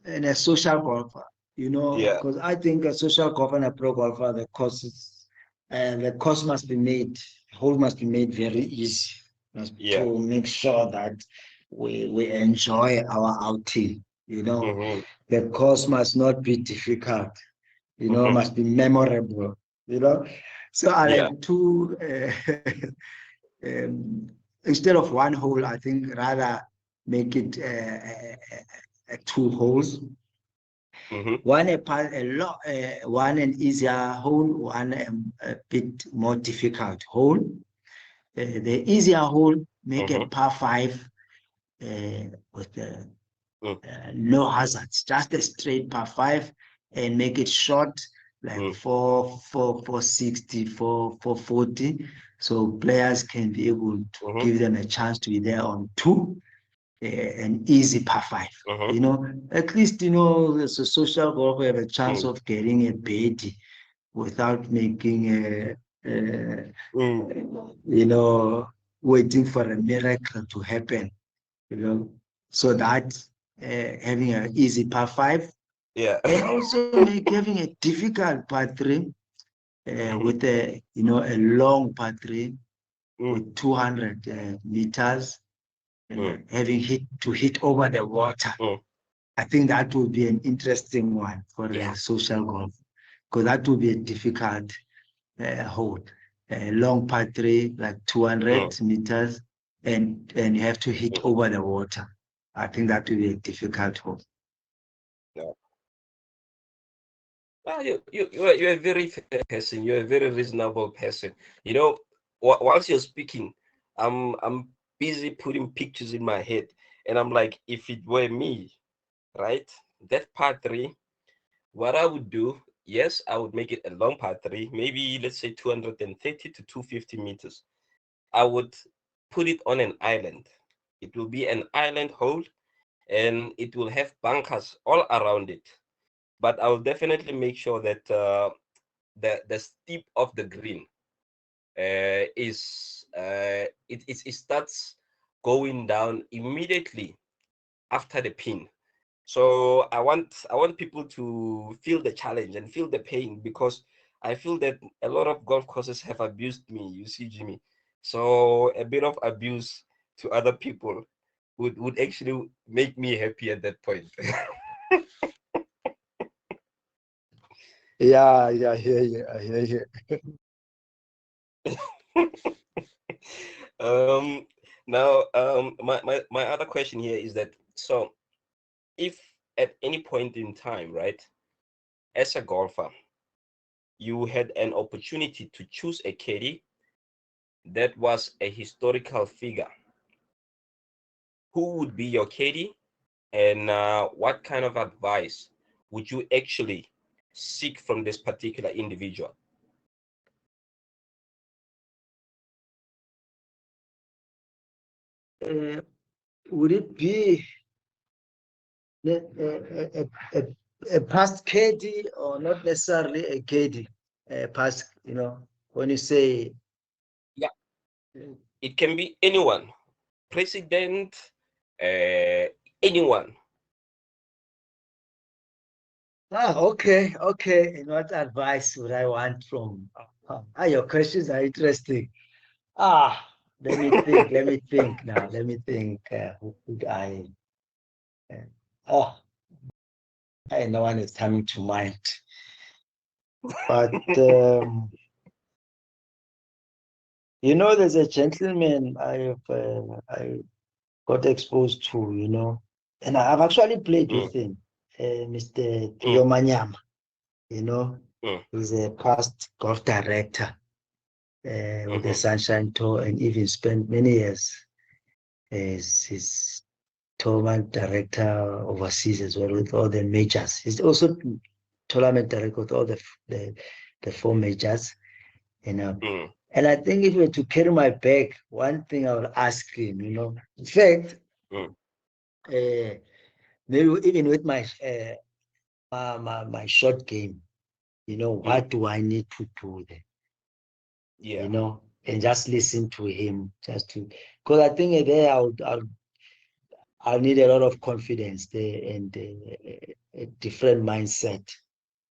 And a social golfer, you know, because I think a social golfer and a pro golfer, the course must be made, hole must be made very easy, to make sure that we enjoy our outing. You know, the course must not be difficult. You know, must be memorable. You know, so I like two. Instead of one hole, I think rather make it 2 holes. One one an easier hole, one a bit more difficult hole. The easier hole, make a par 5 with no hazards, just a straight par 5, and make it short, like 460, 440, so players can be able to give them a chance to be there on 2. An easy par 5, you know, at least, you know, as a social golfer, have a chance of getting a birdie without making you know, waiting for a miracle to happen, you know, so that having an easy par 5, and also having a difficult par 3 with a, you know, a long par 3 with 200 meters. Having hit over the water. I think that would be an interesting one for a social golf, because that would be a difficult hole. a long par three, like 200 meters, and you have to hit over the water. I think that will be a difficult hole. Yeah. Well, you're a very fair person. You're a very reasonable person. You know, whilst you're speaking, I'm busy putting pictures in my head, and I'm like, if it were me, right, that par three, what I would do, yes, I would make it a long par three, maybe let's say 230 to 250 meters. I would put it on an island. It will be an island hole, and it will have bunkers all around it. But I will definitely make sure that the steep of the green it starts going down immediately after the pin. So I want people to feel the challenge and feel the pain, because I feel that a lot of golf courses have abused me, you see, Jimmy. So a bit of abuse to other people would actually make me happy at that point. Yeah, I hear you. I hear you. Now, my other question here is that, so if at any point in time, right, as a golfer, you had an opportunity to choose a caddy that was a historical figure, who would be your caddy, and what kind of advice would you actually seek from this particular individual? Would it be a past caddy or not necessarily a caddy? Past, when you say. Yeah, it can be anyone, president, anyone. Okay. And what advice would I want from? Your questions are interesting. Let me think. Now. Let me think. Who could I? Oh, no one is coming to mind. But there's a gentleman I got exposed to, and I've actually played with him, Mr. Pio Manyama. He's a past golf director with the Sunshine Tour, and even spent many years as his tournament director overseas as well with all the majors. He's also tournament director with all the four majors. And I think if we were to carry my bag, one thing I would ask him, in fact, maybe even with my my short game, what do I need to do there? Yeah. And just listen to him, because I think there I'll need a lot of confidence there, and a different mindset.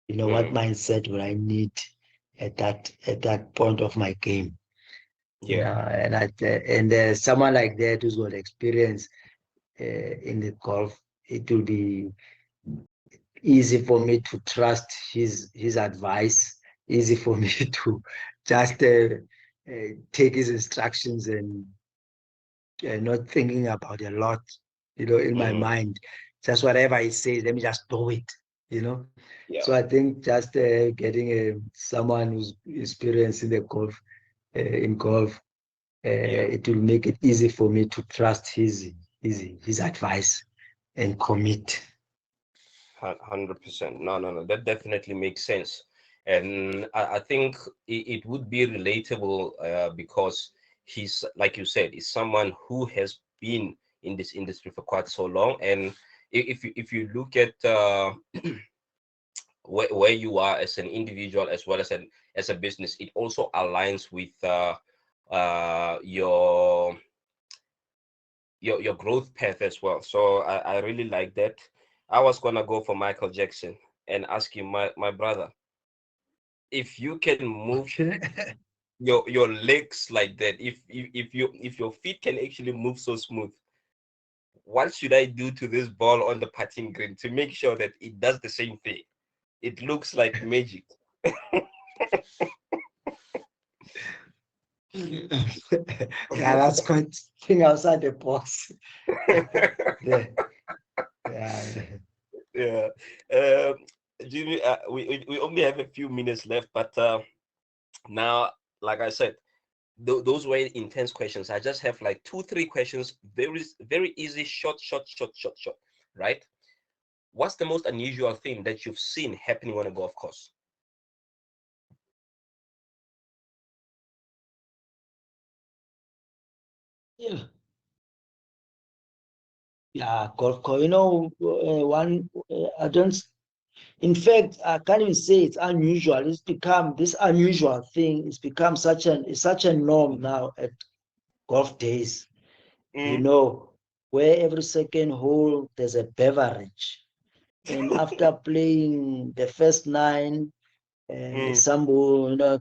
What mindset will I need at that point of my game? And someone like that who's got experience in the golf, it will be easy for me to trust his advice, easy for me to just take his instructions and not thinking about a lot, in my mind. Just whatever he says, let me just do it, Yeah. So I think just getting someone who's experienced in the golf, it will make it easy for me to trust his advice and commit. 100%. No. That definitely makes sense. And I think it would be relatable because he's, like you said, is someone who has been in this industry for quite so long. And if you look at where you are as an individual as well as a business, it also aligns with your growth path as well. So I really like that. I was gonna go for Michael Jackson and ask him, my brother, if you can move your legs like that, if your feet can actually move so smooth, what should I do to this ball on the putting green to make sure that it does the same thing? It looks like magic. Yeah, that's quite thing outside the box. Yeah, yeah. Yeah. Jimmy, we only have a few minutes left, but now, like I said, those were intense questions. I just have like 2, 3 questions, very easy, short, right? What's the most unusual thing that you've seen happening on a golf course? Yeah. Yeah, golf course. You know, I don't. In fact, I can't even say it's unusual. It's become this unusual thing. It's become such a norm now at golf days. You Mm, know, where every second hole there's a beverage, and after playing the first 9, mm, some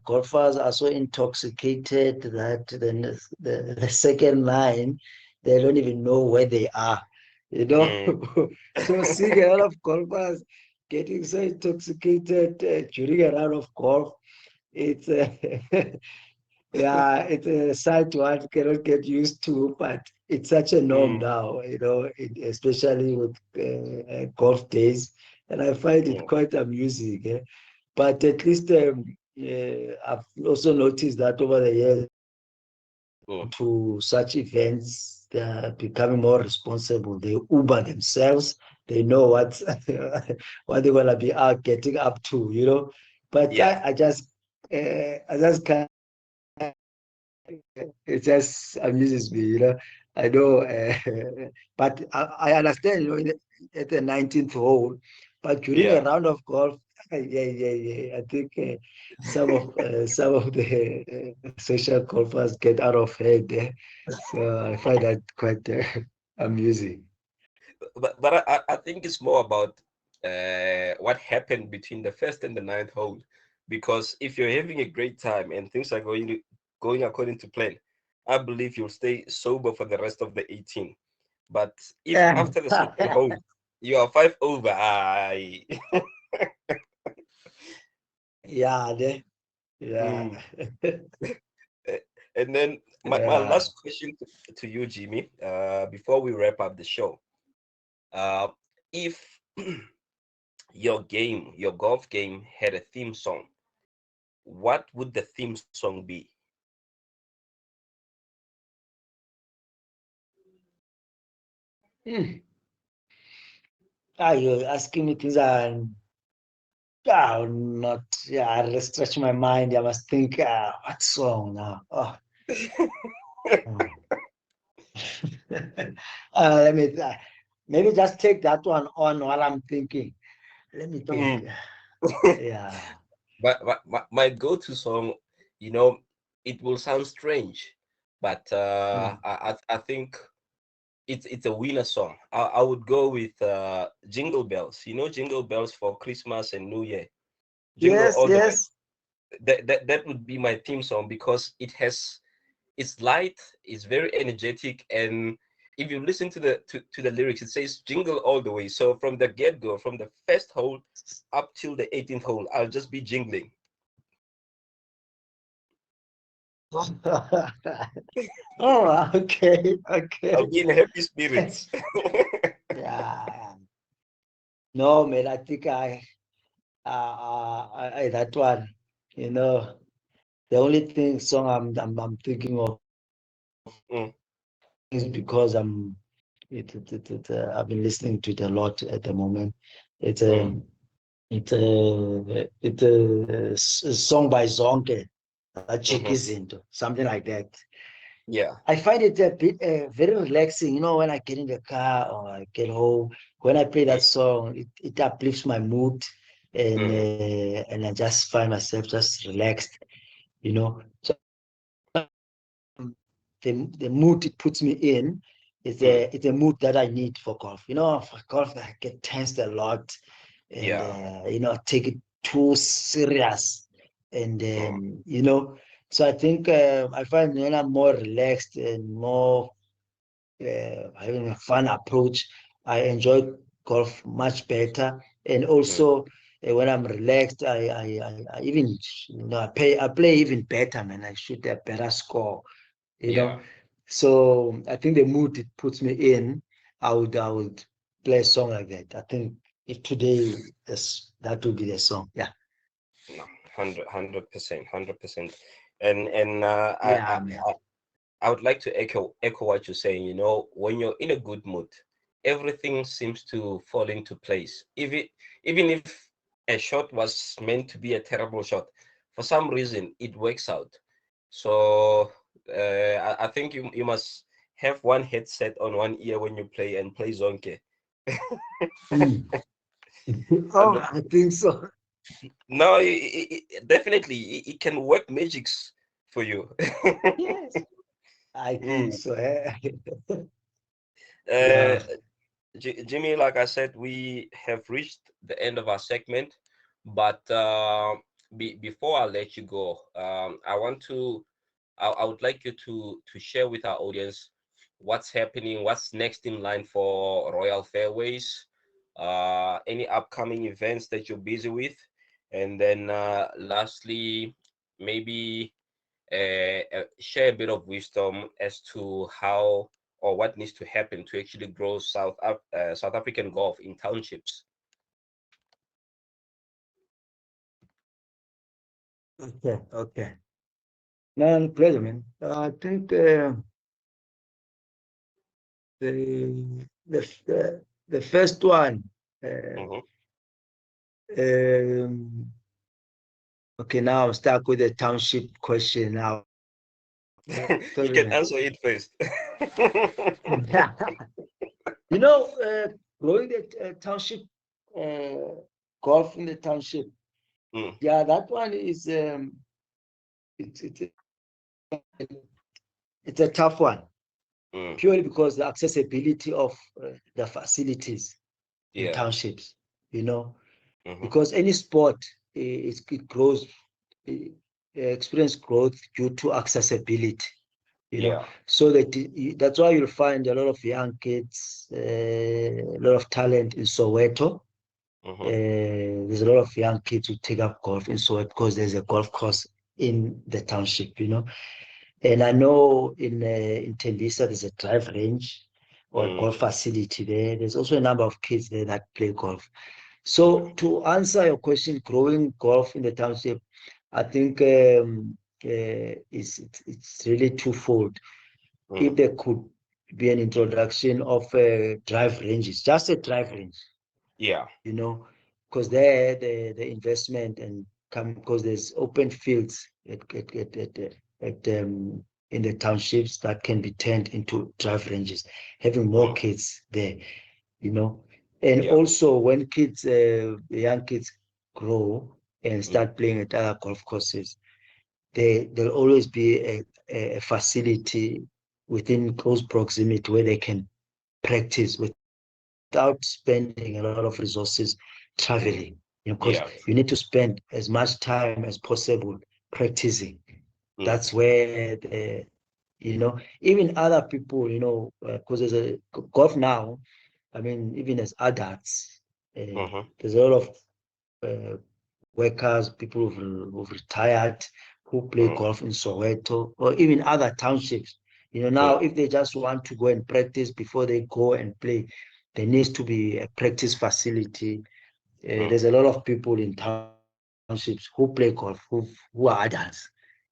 golfers are so intoxicated that the second 9 they don't even know where they are. You know, mm. so seeing a lot of golfers getting so intoxicated during a round of golf, it's yeah, it's a sight one cannot get used to, but it's such a norm Mm, now, especially with golf days, and I find it mm, quite amusing. But at least I've also noticed that over the years mm. to such events, they're becoming more responsible. They Uber themselves. They know what what they're gonna be out getting up to. But Yeah. I just can't. It just amuses me. I know, but I understand, at the 19th hole, but during a Yeah. round of golf, yeah. I think some of the social golfers get out of hand. So I find that quite amusing. But I think it's more about what happened between the first and the ninth hole, because if you're having a great time and things are going according to plan, I believe you'll stay sober for the rest of the 18. But if Yeah, after the second hole you are 5 over, I yeah, yeah, mm. Eh, and then my yeah. last question to you, Jimmy, before we wrap up the show. Uh, if your golf game had a theme song, what would the theme song be? Hmm. You're asking me things not. Yeah, I'll stretch my mind. I must think, what song now? Oh. Hmm. Let me maybe just take that one on while I'm thinking. Let me think. Mm. Yeah. But my go-to song, you know, it will sound strange, but Hmm. I think it's a winner song. I would go with Jingle Bells. You know, Jingle Bells for Christmas and New Year. Jingle Yes, all the way. yes. That would be my theme song because it's light, it's very energetic, and if you listen to the lyrics, it says jingle all the way. So from the get-go, from the first hole up till the 18th hole, I'll just be jingling. Oh, okay, I'll okay. be in happy spirits. Yeah. No, man, I think that one, you know, the only thing song I'm thinking of Mm, is because I've been listening to it a lot at the moment. It's mm, a it's a song by Zonke, mhm. Chikizinto, something like that. Yeah. I find it a bit very relaxing, when I get in the car or I get home. When I play that Mm, song, it uplifts my mood, mhm, and I just find myself just relaxed. So the mood it puts me in is mm, a mood that I need for golf. For golf I get tensed a lot, and yeah. take it too serious, and Mm, so I think I find when I'm more relaxed and more having a fun approach, I enjoy golf much better. And mm, also when I'm relaxed, I even, I play even better, man. I shoot a better score, you know. So I think the mood it puts me in, I would play a song like that. I think if today that would be the song. Yeah. No, 100%, 100%. And Yeah, man. I would like to echo what you're saying. You know, when you're in a good mood, everything seems to fall into place. Even if a shot was meant to be a terrible shot, for some reason it works out. So I think you must have one headset on one ear when you play and play Zonke. Mm. Oh, I think so. No, definitely it can work magics for you. Yes, I think Mm. so. Uh, Yeah. Jimmy, like I said, we have reached the end of our segment, but before I let you go, I would like you to share with our audience what's happening, what's next in line for Royal Fairways, any upcoming events that you're busy with, and then lastly, maybe share a bit of wisdom as to how or what needs to happen to actually grow South African golf in townships. Okay. Okay. No, pleasure, man. I think the first one. Mhm. Um, okay, now I'm stuck with the township question now. You Sorry, can man. answer it first. You know, growing the township, uh, golf in the township. Mm, Yeah, that one is it's it's a tough one, mm, purely because the accessibility of the facilities in yeah. townships. You know, Mhm. because any sport it grows, experience growth due to accessibility. You know, Yeah. so that's why you'll find a lot of young kids, a lot of talent in Soweto. Mhm. There's a lot of young kids who take up golf in Soweto because there's a golf course in the township, you know. And I know in Tembisa there's a drive range or a Mm, golf facility there. There's also a number of kids there that play golf. mhm. So to answer your question, growing golf in the township, I think it's really twofold. If Mm, there could be an introduction of drive ranges, just a drive range, yeah. you know, because there the investment and come because there's open fields in the townships that can be turned into drive ranges, having more Mm, kids there, you know. And yeah. also when kids, the young kids grow and Mm, start playing at other golf courses, there'll always be a facility within close proximity where they can practice without spending a lot of resources mhm. traveling. You know, because Yeah. you need to spend as much time as possible practicing. Mm, That's where even other people, because there's a golf now. I mean, even as adults, mhm. there's a lot of uh, workers, people who've retired, who play Mm, golf in Soweto or even other townships. Now yeah. if they just want to go and practice before they go and play, there needs to be a practice facility. Mm, There's a lot of people in townships who play golf who are adults.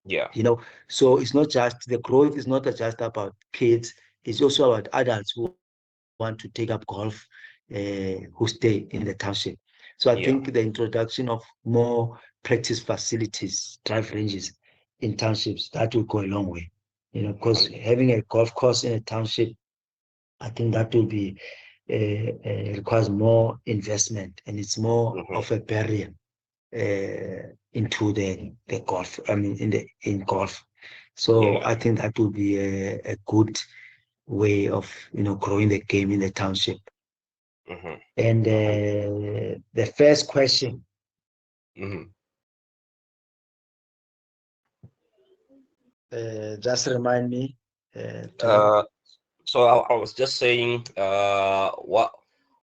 yeah. So it's not just the growth is not just about kids, it's also about adults who want to take up golf, who stay in the township. So I Yeah. think the introduction of more practice facilities, drive ranges in townships, that will go a long way. Because having a golf course in a township, I think that will be requires more investment and it's more Mhm. of a barrier into the golf. I mean, in golf. So Yeah. I think that will be a good way of growing the game in the township. Mhm. And And the first question, mhm. just remind me, Tom. Uh, so I was just saying,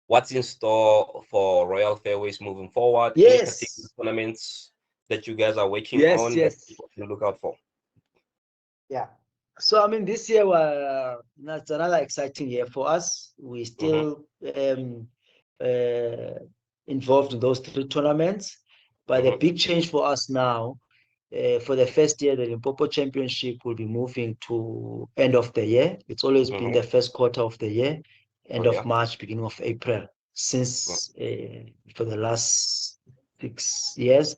what's in store for Royal Fairways moving forward? Any particular Yes, tournaments that you guys are working yes, on that yes. people can look out for? Yeah. So I mean, this year that's another exciting year for us. We still uh, involved in those 3 tournaments, but the big change for us now, for the first year, the Limpopo Championship will be moving to end of the year. It's always been the first quarter of the year, Oh, end of yeah. March, beginning of April, since for the last 6 years.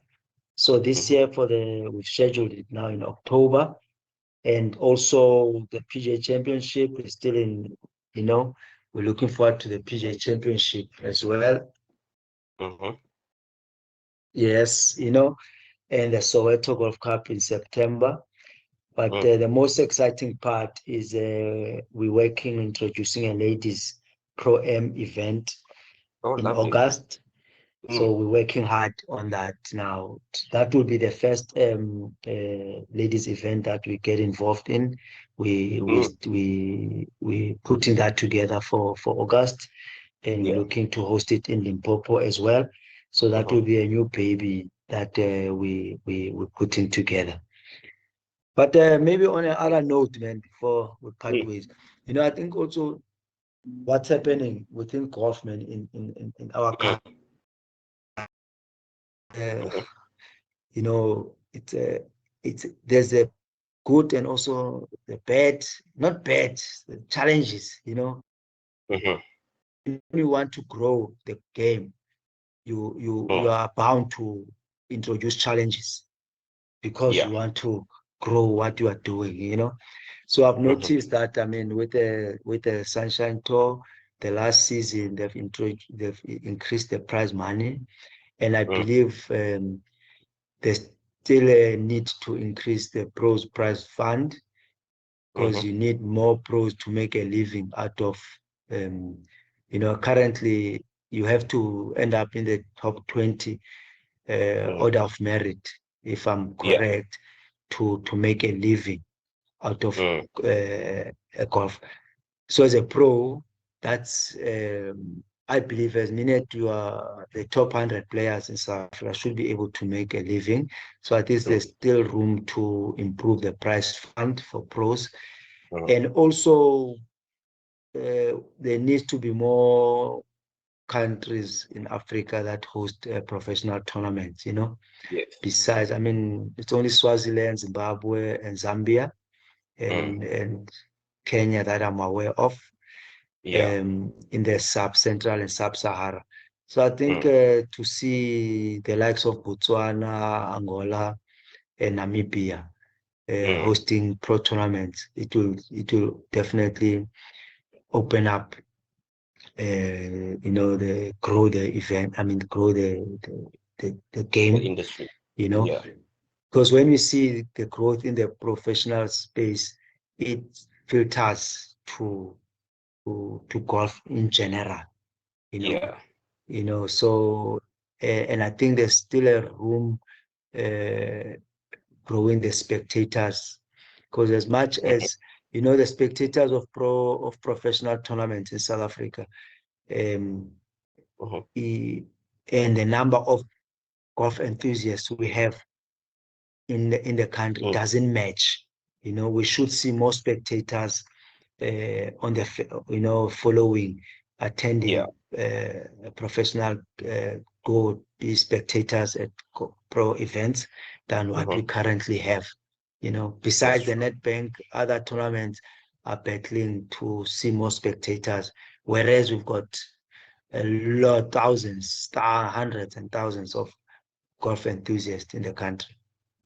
So this year we've scheduled it now in October. And also the PGA Championship is still we're looking forward to the PGA Championship as well. Yes, and the Soweto Golf Cup in September. But the most exciting part is we're working on introducing a ladies Pro-Am event Oh, in lovely. August. So we're working hard on that now. That will be the first ladies event that we get involved in. We putting that together for August, and we're looking to host it in Limpopo as well. So that will be a new baby that we're putting together. But maybe on another note, man, before we part ways, I think also what's happening within golf, man, in our country. It's there's a good and also the bad, not bad, the challenges. When you want to grow the game, you are bound to introduce challenges because you want to grow what you are doing. So I've noticed that, I mean, with the Sunshine Tour, the last season they've increased the prize money, and I believe there's still a need to increase the pros prize fund, because you need more pros to make a living out of currently you have to end up in the top 20 order of merit, if I'm correct, to make a living out of a golf. So as a pro, that's I believe as minute you are the top 100 players in South Africa should be able to make a living. So at least there's still room to improve the prize fund for pros. And also there needs to be more countries in Africa that host professional tournaments, Besides, I mean, it's only Swaziland, Zimbabwe, and Zambia, and Kenya that I'm aware of. In the sub-central and sub-Sahara. So I think to see the likes of Botswana, Angola, and Namibia hosting pro tournaments, it will definitely open up, grow the event. I mean, grow the game, The industry. Because when you see the growth in the professional space, it filters to golf in general, so and I think there's still a room growing the spectators, because as much as the spectators of professional tournaments in South Africa, and the number of golf enthusiasts we have in the country doesn't match. We should see more spectators on the following, attending professional go be spectators at pro events than what we currently have. Besides the Nedbank, other tournaments are battling to see more spectators, whereas we've got a lot, thousands, hundreds and thousands of golf enthusiasts in the country.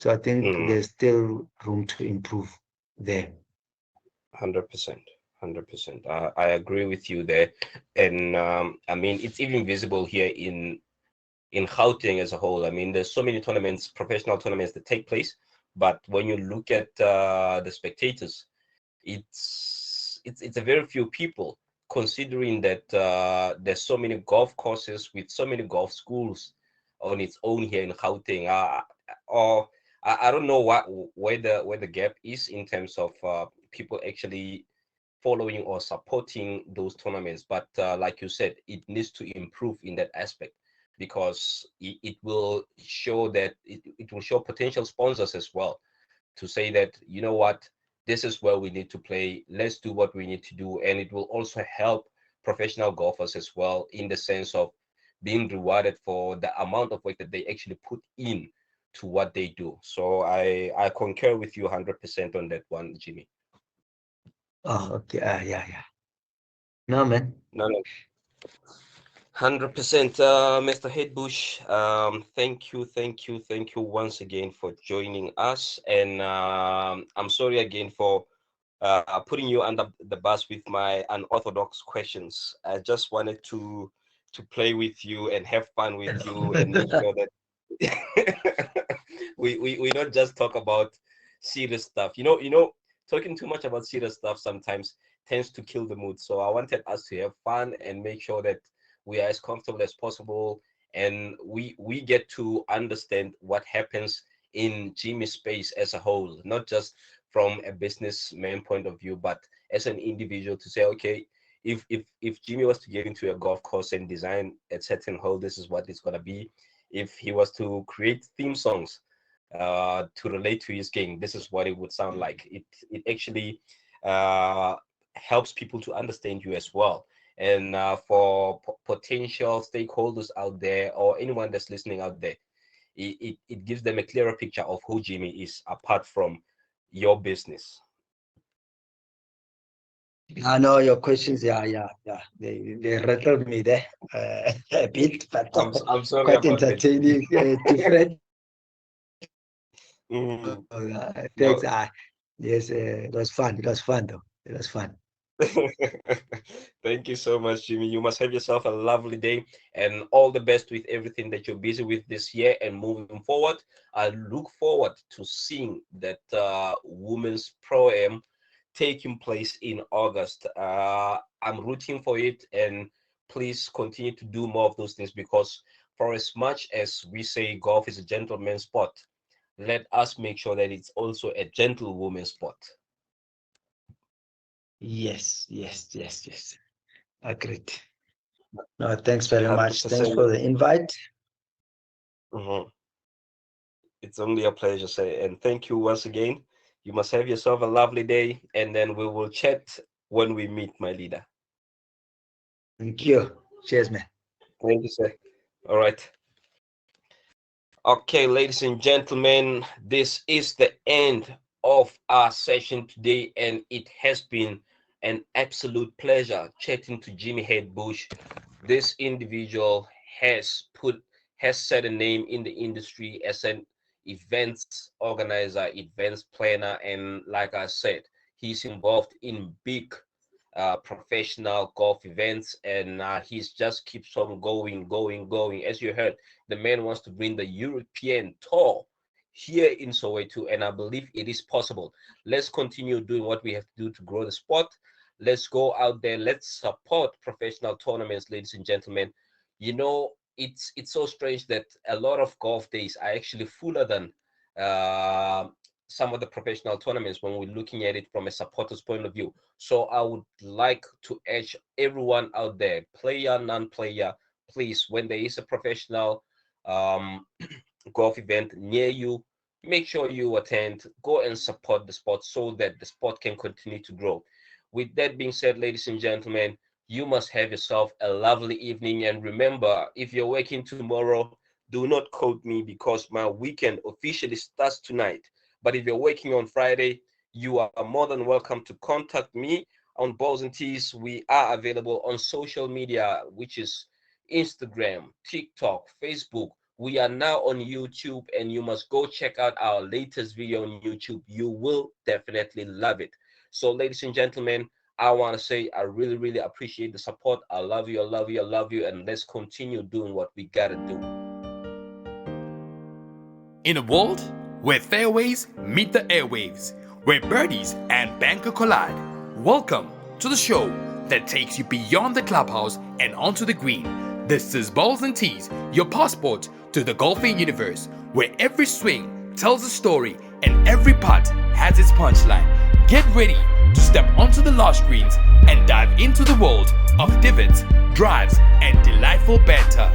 So I think there's still room to improve there. 100%. 100%. I agree with you there. And I mean, it's even visible here in Gauteng as a whole. I mean, there's so many tournaments, professional tournaments that take place, but when you look at the spectators, it's a very few people, considering that there's so many golf courses with so many golf schools on its own here in Gauteng. Or I don't know where the gap is in terms of people actually following or supporting those tournaments. But like you said, it needs to improve in that aspect, because it will show that it will show potential sponsors as well to say that, you know what, this is where we need to play, let's do what we need to do. And it will also help professional golfers as well, in the sense of being rewarded for the amount of work that they actually put in to what they do. So I concur with you 100% on that one, Jimmy. Oh, okay. Yeah. No, man. No, 100%. Mr. Headbush, thank you once again for joining us. And I'm sorry again for putting you under the bus with my unorthodox questions. I just wanted to play with you and have fun with you and make sure that we don't just talk about serious stuff. You know, talking too much about serious stuff sometimes tends to kill the mood. So I wanted us to have fun and make sure that we are as comfortable as possible, and we get to understand what happens in Jimmy's space as a whole, not just from a businessman point of view, but as an individual, to say, okay, if Jimmy was to get into a golf course and design a certain hole, this is what it's gonna be. If he was to create theme songs to relate to his game, this is what it would sound like. It actually helps people to understand you as well. And for potential stakeholders out there, or anyone that's listening out there, it gives them a clearer picture of who Jimmy is apart from your business. I know your questions. Yeah. They rattled me there a bit, but I'm sorry quite about that. entertaining. Different. Thanks. No. Yes, it was fun. It was fun, though. It was fun. Thank you so much, Jimmy. You must have yourself a lovely day, and all the best with everything that you're busy with this year and moving forward. I look forward to seeing that Women's Pro-Am taking place in August. I'm rooting for it, and please continue to do more of those things, because for as much as we say golf is a gentleman's sport, let us make sure that it's also a gentlewoman's sport. Yes. Agreed. No, thanks very much. 100%. Thanks for the invite. It's only a pleasure, sir. And thank you once again. You must have yourself a lovely day, and then we will chat when we meet, my leader. Thank you. Cheers, man. Thank you, sir. All right. Okay, ladies and gentlemen, this is the end of our session today, and it has been an absolute pleasure chatting to Jimmy Headbush. This individual has set a name in the industry as an events organizer, events planner, and like I said, he's involved in big professional golf events, and he's just keeps on going. As you heard, the man wants to bring the European tour here in Soweto, and I believe it is possible. Let's continue doing what we have to do to grow the sport. Let's go out there. Let's support professional tournaments, ladies and gentlemen. You know, it's so strange that a lot of golf days are actually fuller than some of the professional tournaments when we're looking at it from a supporter's point of view. So I would like to urge everyone out there, player, non-player, please, when there is a professional golf event near you, make sure you attend, go and support the sport so that the sport can continue to grow. With that being said, ladies and gentlemen, you must have yourself a lovely evening. And remember, if you're working tomorrow, do not quote me, because my weekend officially starts tonight. But if you're working on Friday, you are more than welcome to contact me on Balls and Tees. We are available on social media, which is Instagram, TikTok, Facebook. We are now on YouTube, and you must go check out our latest video on YouTube. You will definitely love it. So, ladies and gentlemen, I want to say I really, really appreciate the support. I love you, and let's continue doing what we gotta do. In a world where fairways meet the airwaves, where birdies and banker collide, welcome to the show that takes you beyond the clubhouse and onto the green. This is Balls and Tees, your passport to the golfing universe, where every swing tells a story and every putt has its punchline. Get ready to step onto the large screens and dive into the world of divots, drives, and delightful banter.